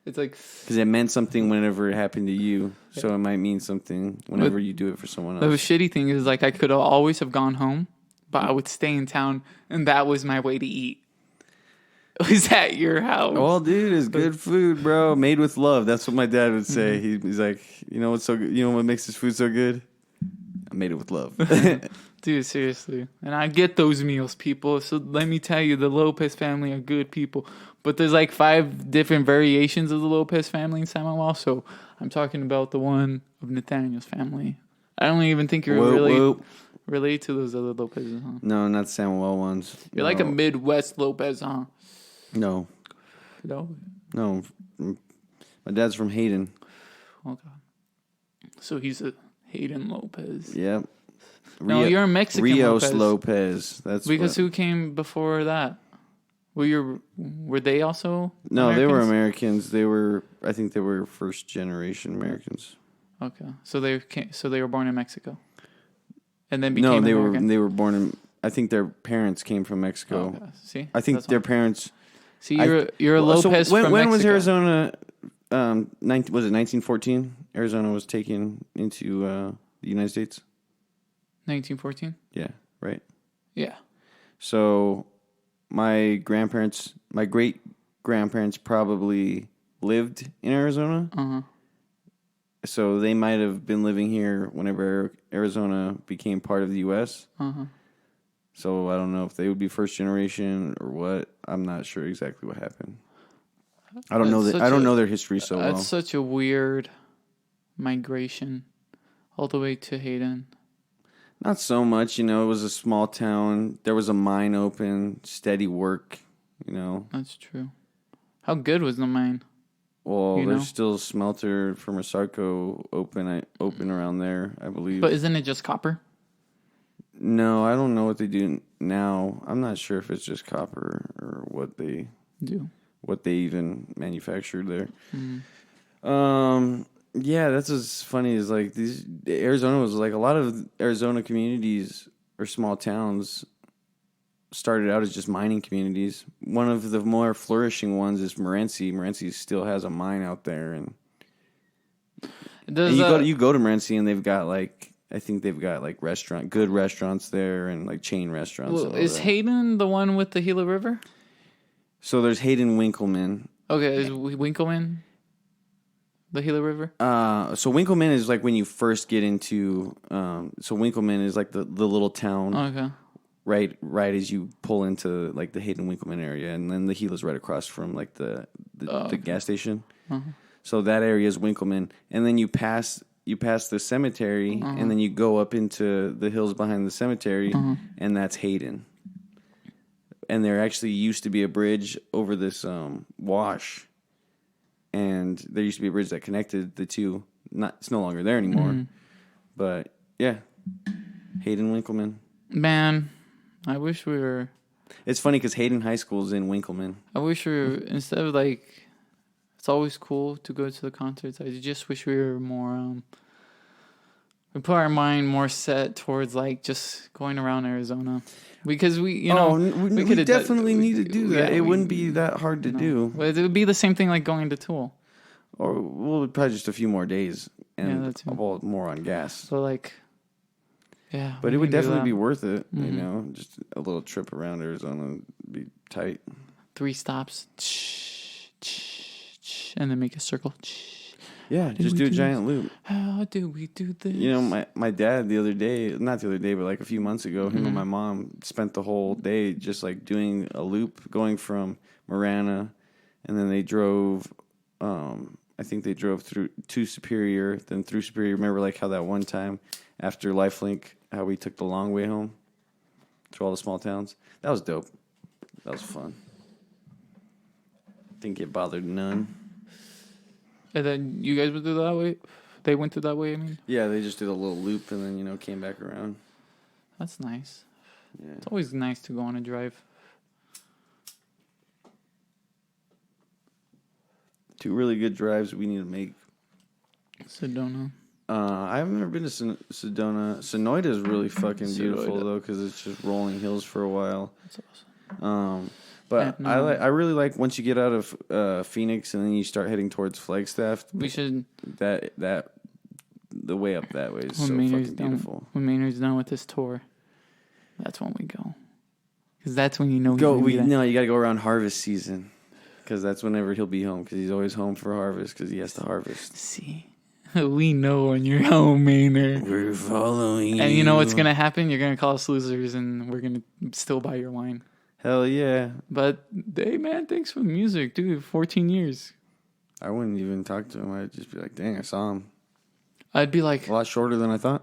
it's like because it meant something whenever it happened to you, so it might mean something whenever you do it for someone else. The shitty thing is like I could always have gone home, but I would stay in town, and that was my way to eat. Was at your house. Well, dude, it's good food, bro. Made with love. That's what my dad would say. He's like, what's so good? You know what makes this food so good? I made it with love. Dude, seriously. And I get those meals, people. So let me tell you, the Lopez family are good people. But there's like 5 different variations of the Lopez family in San Manuel. So I'm talking about the one of Nathaniel's family. I don't even think you're related to those other Lopez's, huh? No, not San Manuel ones. You're like a Midwest Lopez, huh? No. No? No. My dad's from Hayden. Oh, God. So he's a Hayden Lopez. Yep. No, you're a Mexican Rios Lopez. That's because who came before that? Were they also No, Americans? They were Americans. I think they were first generation Americans. Okay. So they were born in Mexico. And then became American. They were born in I think their parents came from Mexico. Okay. See? I think their parents See, you're a Lopez so when from Mexico. was Arizona was it 1914? Arizona was taken into the United States? 1914? Yeah, right? Yeah. So my great grandparents probably lived in Arizona. Uh-huh. So they might have been living here whenever Arizona became part of the U.S. Uh-huh. So I don't know if they would be first generation or what. I'm not sure exactly what happened. I don't know that. I don't know their history so well. That's such a weird migration, all the way to Hayden. Not so much, it was a small town. There was a mine open, steady work, That's true. How good was the mine? Well, there's still a smelter for Masarco open around there, I believe. But isn't it just copper? No, I don't know what they do now. I'm not sure if it's just copper or what they do. What they even manufactured there. Mm-hmm. Yeah, that's what's funny is like Arizona was like a lot of Arizona communities or small towns started out as just mining communities. One of the more flourishing ones is Morenci. Morenci still has a mine out there, and you go to Morenci and they've got I think they've got good restaurants there and like chain restaurants. Well, is Hayden the one with the Gila River? So there's Hayden Winkleman. Okay, is Winkleman the Gila River? So Winkleman is like when you first get into. So Winkleman is like the little town. Okay. Right as you pull into like the Hayden Winkleman area, and then the Gila's right across from like the gas station. Uh-huh. So that area is Winkleman, and then you pass the cemetery, and then you go up into the hills behind the cemetery, and that's Hayden. And there actually used to be a bridge over this wash, and there used to be a bridge that connected the two. It's no longer there anymore, but yeah, Hayden Winkleman. Man, I wish we were. It's funny because Hayden High School is in Winkleman. I wish we were, instead of it's always cool to go to the concerts. I just wish we were more. We put our mind more set towards just going around Arizona, because we definitely need to do that. It wouldn't be that hard to do. It would be the same thing like going to Tool, or probably just a few more days and that's more on gas. So yeah, but it would definitely be worth it. Just a little trip around Arizona would be tight. 3 stops, and then make a circle. Yeah, just do a giant loop. How do we do this? My dad not the other day, but like a few months ago, him and my mom spent the whole day just like doing a loop going from Marana, and then they drove, I think they drove to Superior, then through Superior. Remember like how that one time after Lifelink, how we took the long way home through all the small towns? That was dope. That was fun. Didn't get bothered none. And then you guys went through that way? They went through that way, I mean? Yeah, they just did a little loop and then, came back around. That's nice. Yeah. It's always nice to go on a drive. 2 really good drives we need to make. Sedona. I've never been to Sedona. Sonoyta is really fucking beautiful, though, because it's just rolling hills for a while. That's awesome. But I really like once you get out of Phoenix and then you start heading towards Flagstaff. We should the way up that way is so fucking beautiful. When Maynard's done with this tour, that's when we go. Because that's when you know you got to go around harvest season, because that's whenever he'll be home, because he's always home for harvest because he has to harvest. See, we know when you're home, Maynard. We're following. And you know what's gonna happen? You're gonna call us losers, and we're gonna still buy your wine. Hell yeah. But, hey, man, thanks for the music, dude. 14 years. I wouldn't even talk to him. I'd just be like, dang, I saw him. I'd be like... A lot shorter than I thought.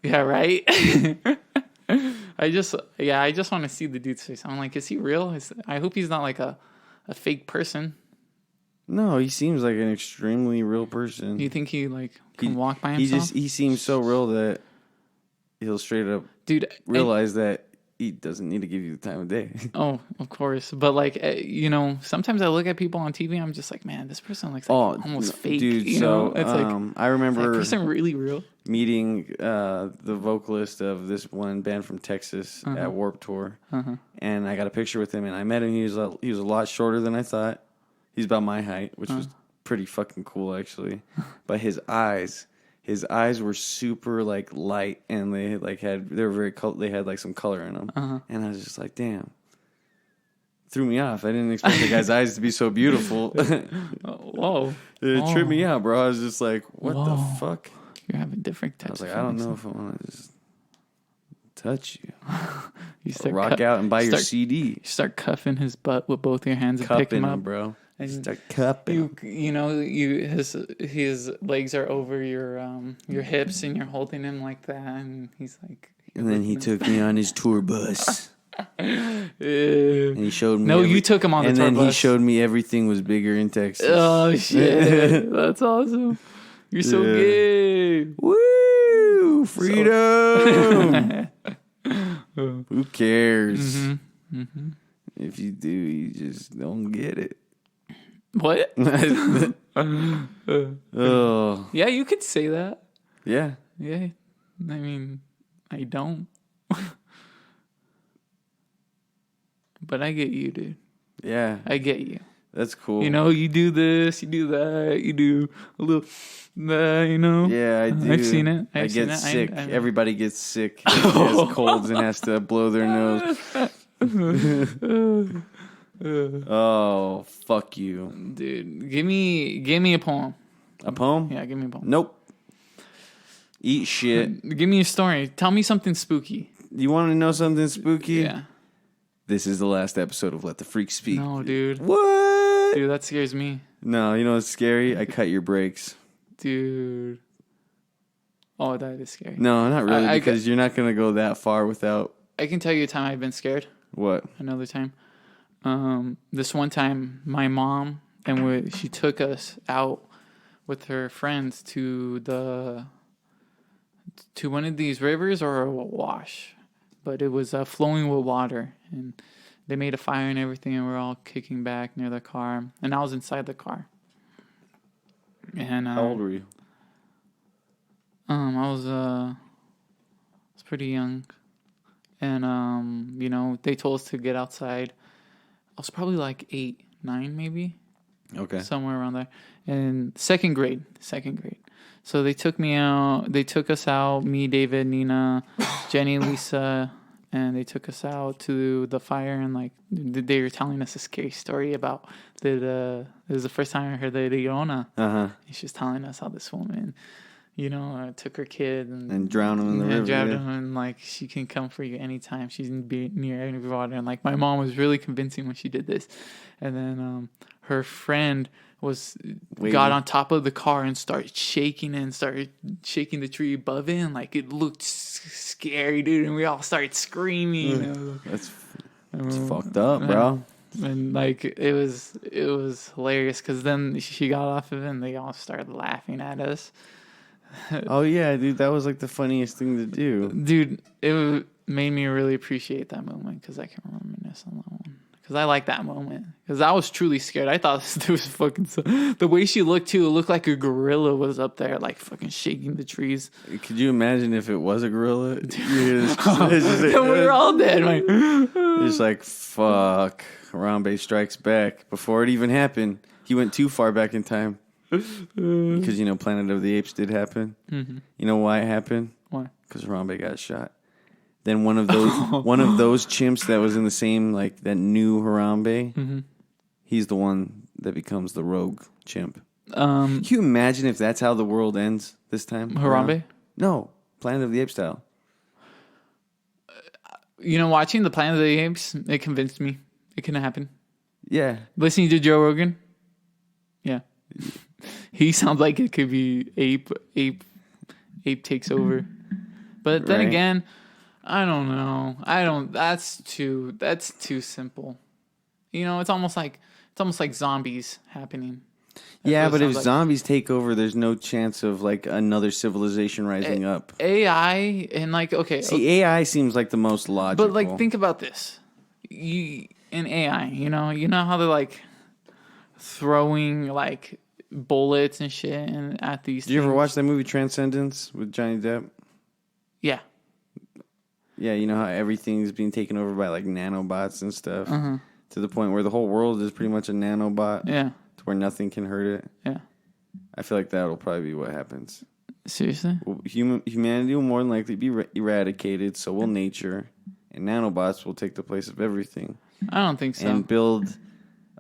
Yeah, right? I just want to see the dude's face. I'm like, is he real? I hope he's not like a fake person. No, he seems like an extremely real person. You think he can walk by himself? He seems so real that he'll straight up realize that he doesn't need to give you the time of day. Oh, of course. But sometimes I look at people on TV and I'm just like, man, this person looks almost fake. Dude, It's I remember... Is that person really real? Meeting the vocalist of this one band from Texas at Warped Tour. And I got a picture with him, and I met him. He was a lot shorter than I thought. He's about my height, which was pretty fucking cool, actually. But his eyes... his eyes were super like light, and they like they had like some color in them, and I was just like, damn. Threw me off. I didn't expect the guy's eyes to be so beautiful. Whoa. It tripped me out, bro. I was just like, what the fuck? You're having different types of I was like, I don't know if I want to just touch you. You start rock out and buy your CD. You start cuffing his butt with both your hands and cupping pick him up, bro. And start cupping. His legs are over your hips, and you're holding him like that, and he's like. And then he took me on his tour bus. And he showed me. No, you took him on the tour bus. And then he showed me everything was bigger in Texas. Oh shit, that's awesome! You're so good. Woo! Freedom. Who cares? If you do, you just don't get it. What? Oh. Yeah, you could say that. Yeah. Yeah. I mean, I don't. But I get you, dude. Yeah. I get you. That's cool. You know, you do this, you do that, you do a little, you know. Yeah, I do. I've seen it. I get sick. Everybody gets sick. Has colds and has to blow their nose. Oh, fuck you. Dude, give me a poem. A poem? Yeah, give me a poem. Nope. Eat shit. Give me a story. Tell me something spooky. You want to know something spooky? Yeah. This is the last episode of Let the Freak Speak. No, dude. What? Dude, that scares me. No, you know what's scary? I cut your brakes. Dude. Oh, that is scary. No, not really, because you're not going to go that far without... I can tell you a time I've been scared. What? Another time. This one time, my mom, she took us out with her friends to one of these rivers or a wash. But it was flowing with water, and they made a fire and everything, and we're all kicking back near the car, and I was inside the car. And how old were you? I was pretty young, and you know, they told us to get outside. I was probably like 8, 9, maybe. Okay. Somewhere around there, and second grade. So they took me out. They took us out. Me, David, Nina, Jenny, Lisa, and they took us out to the fire. And like they were telling us a scary story about it was the first time I heard the Llorona. Uh-huh. She was telling us how this woman, you know, took her kid and drowned him in the river. Drowned him, and like she can come for you anytime. She's near any water. And like my mom was really convincing when she did this. And then her friend got on top of the car and started shaking the tree above it, and like it looked scary, dude, and we all started screaming. That's fucked up, bro. And like it was hilarious because then she got off of it and they all started laughing at us. Oh yeah, dude, that was like the funniest thing to do. Dude, it made me really appreciate that moment because I can reminisce on that one. Because I like that moment. Because I was truly scared. I thought this was fucking... The way she looked, too, it looked like a gorilla was up there, like, fucking shaking the trees. Could you imagine if it was a gorilla? We were all dead. Like, it's like, fuck. Harambe strikes back. Before it even happened, he went too far back in time. Because, you know, Planet of the Apes did happen. Mm-hmm. You know why it happened? Why? Because Harambe got shot. Then one of those chimps that was in the same, like, that new Harambe, he's the one that becomes the rogue chimp. Can you imagine if that's how the world ends this time? Harambe? No, Planet of the Apes style. You know, watching the Planet of the Apes, it convinced me it couldn't happen. Yeah. Listening to Joe Rogan, yeah. He sounds like it could be ape takes over. But then again... I don't know. That's too simple. You know, it's almost like zombies happening. Yeah, but if zombies take over, there's no chance of like another civilization rising up. AI and like AI seems like the most logical. But like think about this. In AI, you know how they're like throwing like bullets and shit at these. Did you ever watch that movie Transcendence with Johnny Depp? Yeah. Yeah, you know how everything's being taken over by like nanobots and stuff, to the point where the whole world is pretty much a nanobot. Yeah, to where nothing can hurt it. Yeah, I feel like that'll probably be what happens. Seriously? Humanity will more than likely be eradicated. So will nature, and nanobots will take the place of everything. I don't think so. And build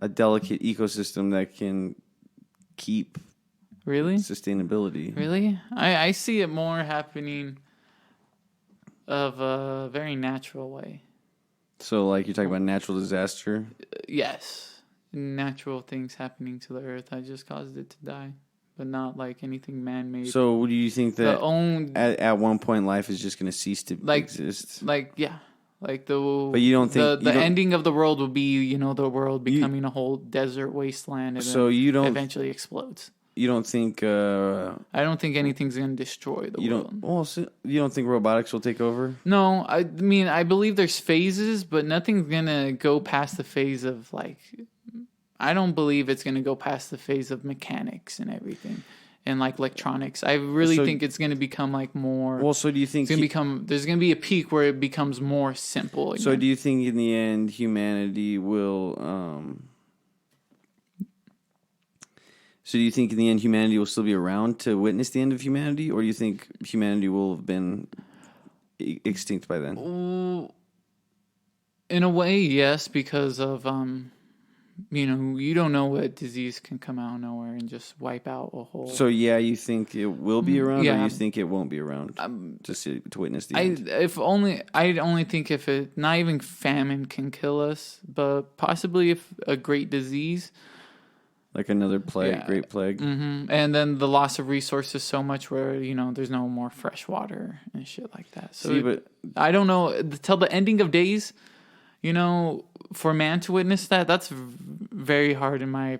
a delicate ecosystem that can keep sustainability. Really? I see it more happening of a very natural way. So, like, you're talking about natural disaster? Yes. Natural things happening to the earth. I just caused it to die. But not like anything man-made. So, do you think that at one point life is just going to cease to exist? Yeah. Like the... But you don't think... The ending of the world will be, the world becoming a whole desert wasteland. And so you don't... eventually explodes. You don't think... I don't think anything's going to destroy the world. So you don't think robotics will take over? No, I mean, I believe there's phases, but nothing's going to go past the phase of, like... I don't believe it's going to go past the phase of mechanics and everything. And, like, electronics. I really think it's going to become, like, more... Well, so do you think... It's going to become... There's going to be a peak where it becomes more simple again. So do you think in the end humanity will... So do you think in the end humanity will still be around to witness the end of humanity? Or do you think humanity will have been extinct by then? In a way, yes, because of, you don't know what disease can come out of nowhere and just wipe out a whole... So, yeah, you think it will be around or you think it won't be around to witness the end? I'd only think if it... Not even famine can kill us, but possibly if a great disease... Like another plague, great plague. Mm-hmm. And then the loss of resources so much where, there's no more fresh water and shit like that. So I don't know. Till the ending of days, for man to witness that's very hard in my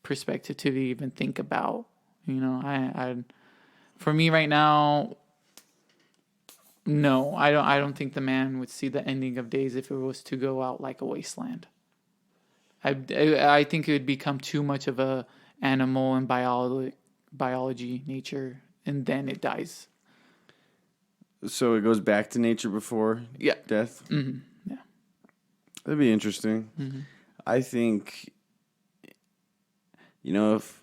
perspective to even think about. For me right now, no, I don't think the man would see the ending of days if it was to go out like a wasteland. I think it would become too much of a animal and biology nature, and then it dies. So it goes back to nature before death? Mm-hmm. Yeah. That'd be interesting. Mm-hmm. I think, if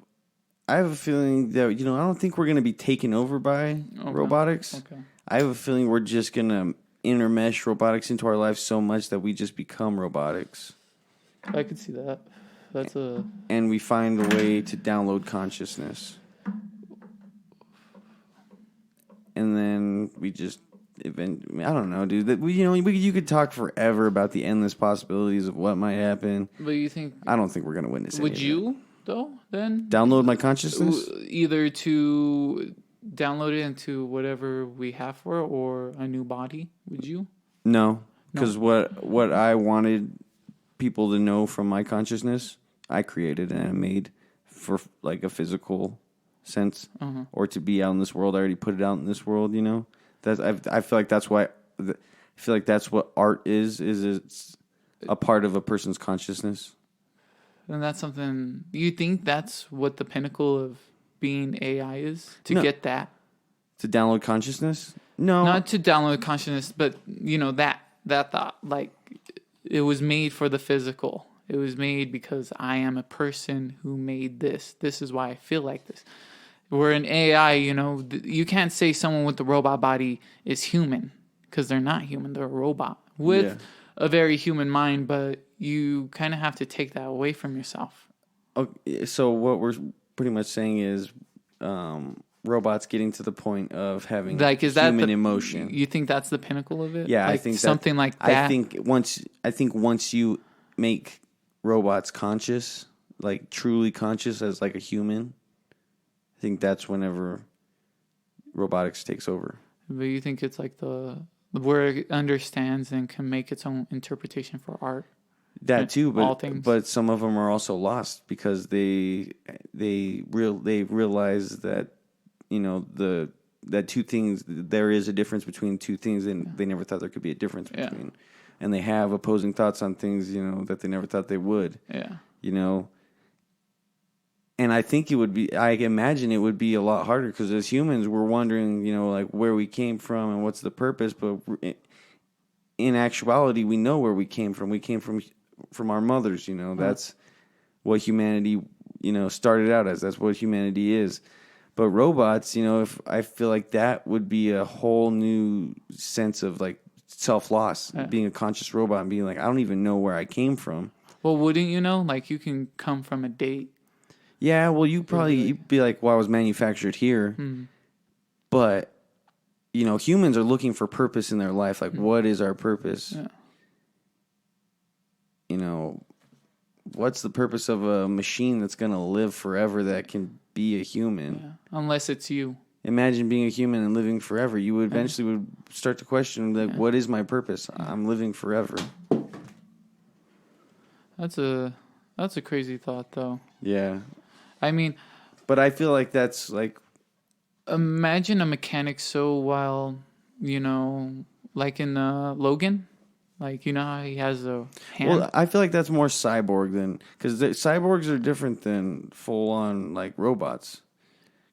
I have a feeling that, I don't think we're going to be taken over by robotics. Okay. I have a feeling we're just going to intermesh robotics into our lives so much that we just become robotics. I could see that. And we find a way to download consciousness. And then we just I don't know, dude. You could talk forever about the endless possibilities of what might happen. But you think... I don't think we're going to witness it. Would you, though, then? Download my consciousness? Either to download it into whatever we have for it or a new body. Would you? No. Because what I wanted... people to know from my consciousness, I created and I made for like a physical sense, or to be out in this world. I already put it out in this world. I feel like that's why. I feel like that's what art is. It's a part of a person's consciousness. And that's something you think that's what the pinnacle of being AI is to get that to download consciousness. No, not to download consciousness, but that thought like. It was made for the physical. It was made because I am a person who made this. This is why I feel like this. We're an AI, you can't say someone with the robot body is human because they're not human. They're a robot with a very human mind, but you kind of have to take that away from yourself. Okay, so what we're pretty much saying is robots getting to the point of having human emotion. You think that's the pinnacle of it? Yeah, I think something like that. I think once you make robots conscious, like truly conscious as like a human, I think that's whenever robotics takes over. But you think it's like where it understands and can make its own interpretation for art. That too, but some of them are also lost because they realize that. That two things, there is a difference between two things, and they never thought there could be a difference between. And they have opposing thoughts on things, that they never thought they would. Yeah. And I think I imagine it would be a lot harder because as humans, we're wondering, like where we came from and what's the purpose. But in actuality, we know where we came from. We came from our mothers, That's what humanity, started out as. That's what humanity is. But robots, if I feel like that would be a whole new sense of like self-loss, being a conscious robot and being like, I don't even know where I came from. Well, wouldn't you know? Like, you can come from a date. Yeah, well, you'd be like, well, I was manufactured here. But, humans are looking for purpose in their life. Like, what is our purpose? Yeah. What's the purpose of a machine that's going to live forever that can be a human? Yeah. Unless it's you. Imagine being a human and living forever. You would eventually would start to question, like, what is my purpose? I'm living forever. That's a crazy thought, though. Yeah. I mean, but I feel like that's like, imagine a mechanic so well, like in Logan, like how he has a hand. Well, I feel like that's more cyborg than, because cyborgs are different than full on like robots.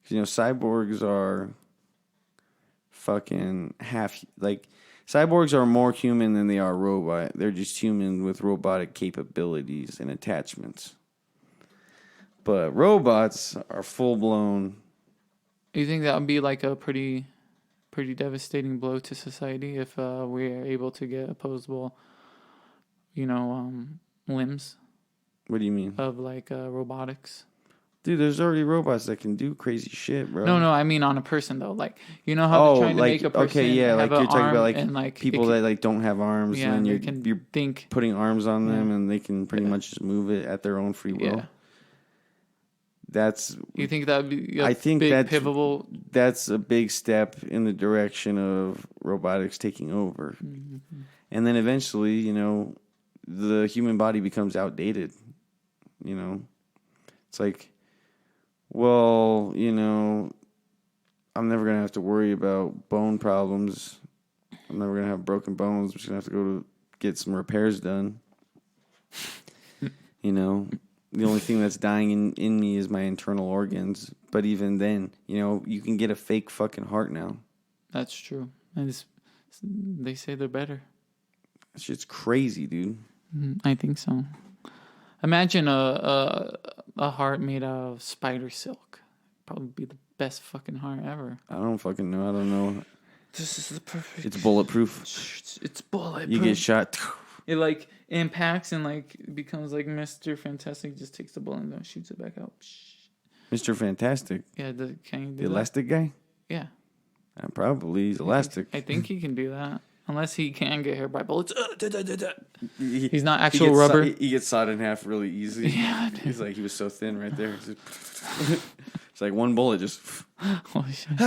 Because cyborgs are fucking half like. Cyborgs are more human than they are robot. They're just human with robotic capabilities and attachments. But robots are full blown. You think that would be like a pretty devastating blow to society if we're able to get opposable, limbs? What do you mean? Of like robotics. Dude, there's already robots that can do crazy shit, bro. No, I mean on a person though. Like, how they're trying to make a person like you're talking about like people that like don't have arms, yeah, and then you're putting arms on them, and they can pretty much just move it at their own free will. Yeah. You think that would be pivotal? That's a big step in the direction of robotics taking over. Mm-hmm. And then eventually, the human body becomes outdated. It's like, well, I'm never going to have to worry about bone problems. I'm never going to have broken bones. I'm just going to have to go to get some repairs done. The only thing that's dying in me is my internal organs. But even then, you can get a fake fucking heart now. That's true. And they say they're better. That shit's crazy, dude. I think so. Imagine a heart made out of spider silk. Probably be the best fucking heart ever. I don't fucking know. I don't know. This is the perfect. It's bulletproof. It's bulletproof. You get shot. It like impacts and like becomes like Mr. Fantastic. Just takes the bullet and then shoots it back out. Mr. Fantastic. Yeah, can you do the elastic guy? Yeah. Probably he's elastic. I think he can do that. Unless he can get hit by bullets. He's not actual rubber. He gets sawed in half really easy. Yeah, he's like, he was so thin right there. It's like one bullet just holy shit.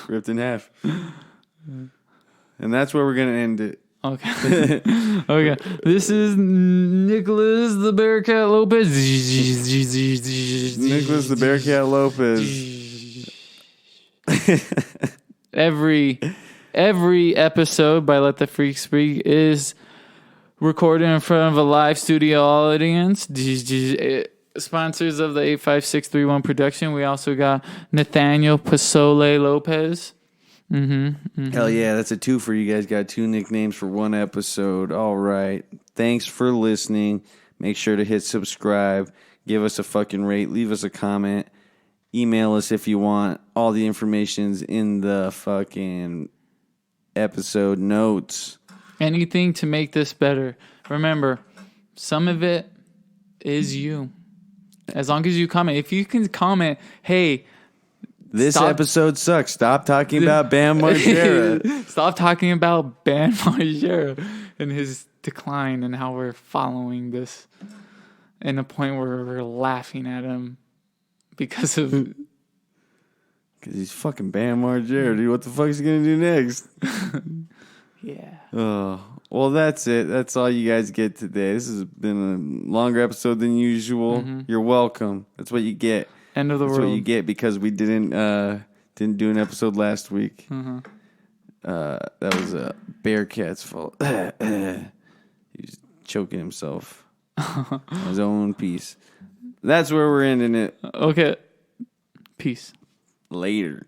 Ripped in half. And that's where we're going to end it. Okay. Okay. This is Nicholas the Bearcat Lopez. Nicholas the Bearcat Lopez. Every episode by Let the Freak Speak is recorded in front of a live studio audience. Sponsors of the 85631 production. We also got Nathaniel Pasole Lopez. Hell yeah, that's a 2 for you guys. Got 2 nicknames for 1 episode. All right. Thanks for listening. Make sure to hit subscribe. Give us a fucking rate. Leave us a comment. Email us if you want. All the information's in the fucking episode notes. Anything to make this better. Remember, some of it is you. As long as you comment. If you can comment, hey, this episode sucks. Stop talking about Bam Margera. Stop talking about Bam Margera and his decline and how we're following this. And the point where we're laughing at him because of... Because he's fucking Bam Margera, dude. What the fuck is he going to do next? Yeah. Oh, well, that's it. That's all you guys get today. This has been a longer episode than usual. Mm-hmm. You're welcome. That's what you get. End of the world. That's what you get because we didn't do an episode last week. Mm-hmm. That was Bearcat's fault. He's choking himself on his own piece. That's where we're ending it. Okay. Peace. Later.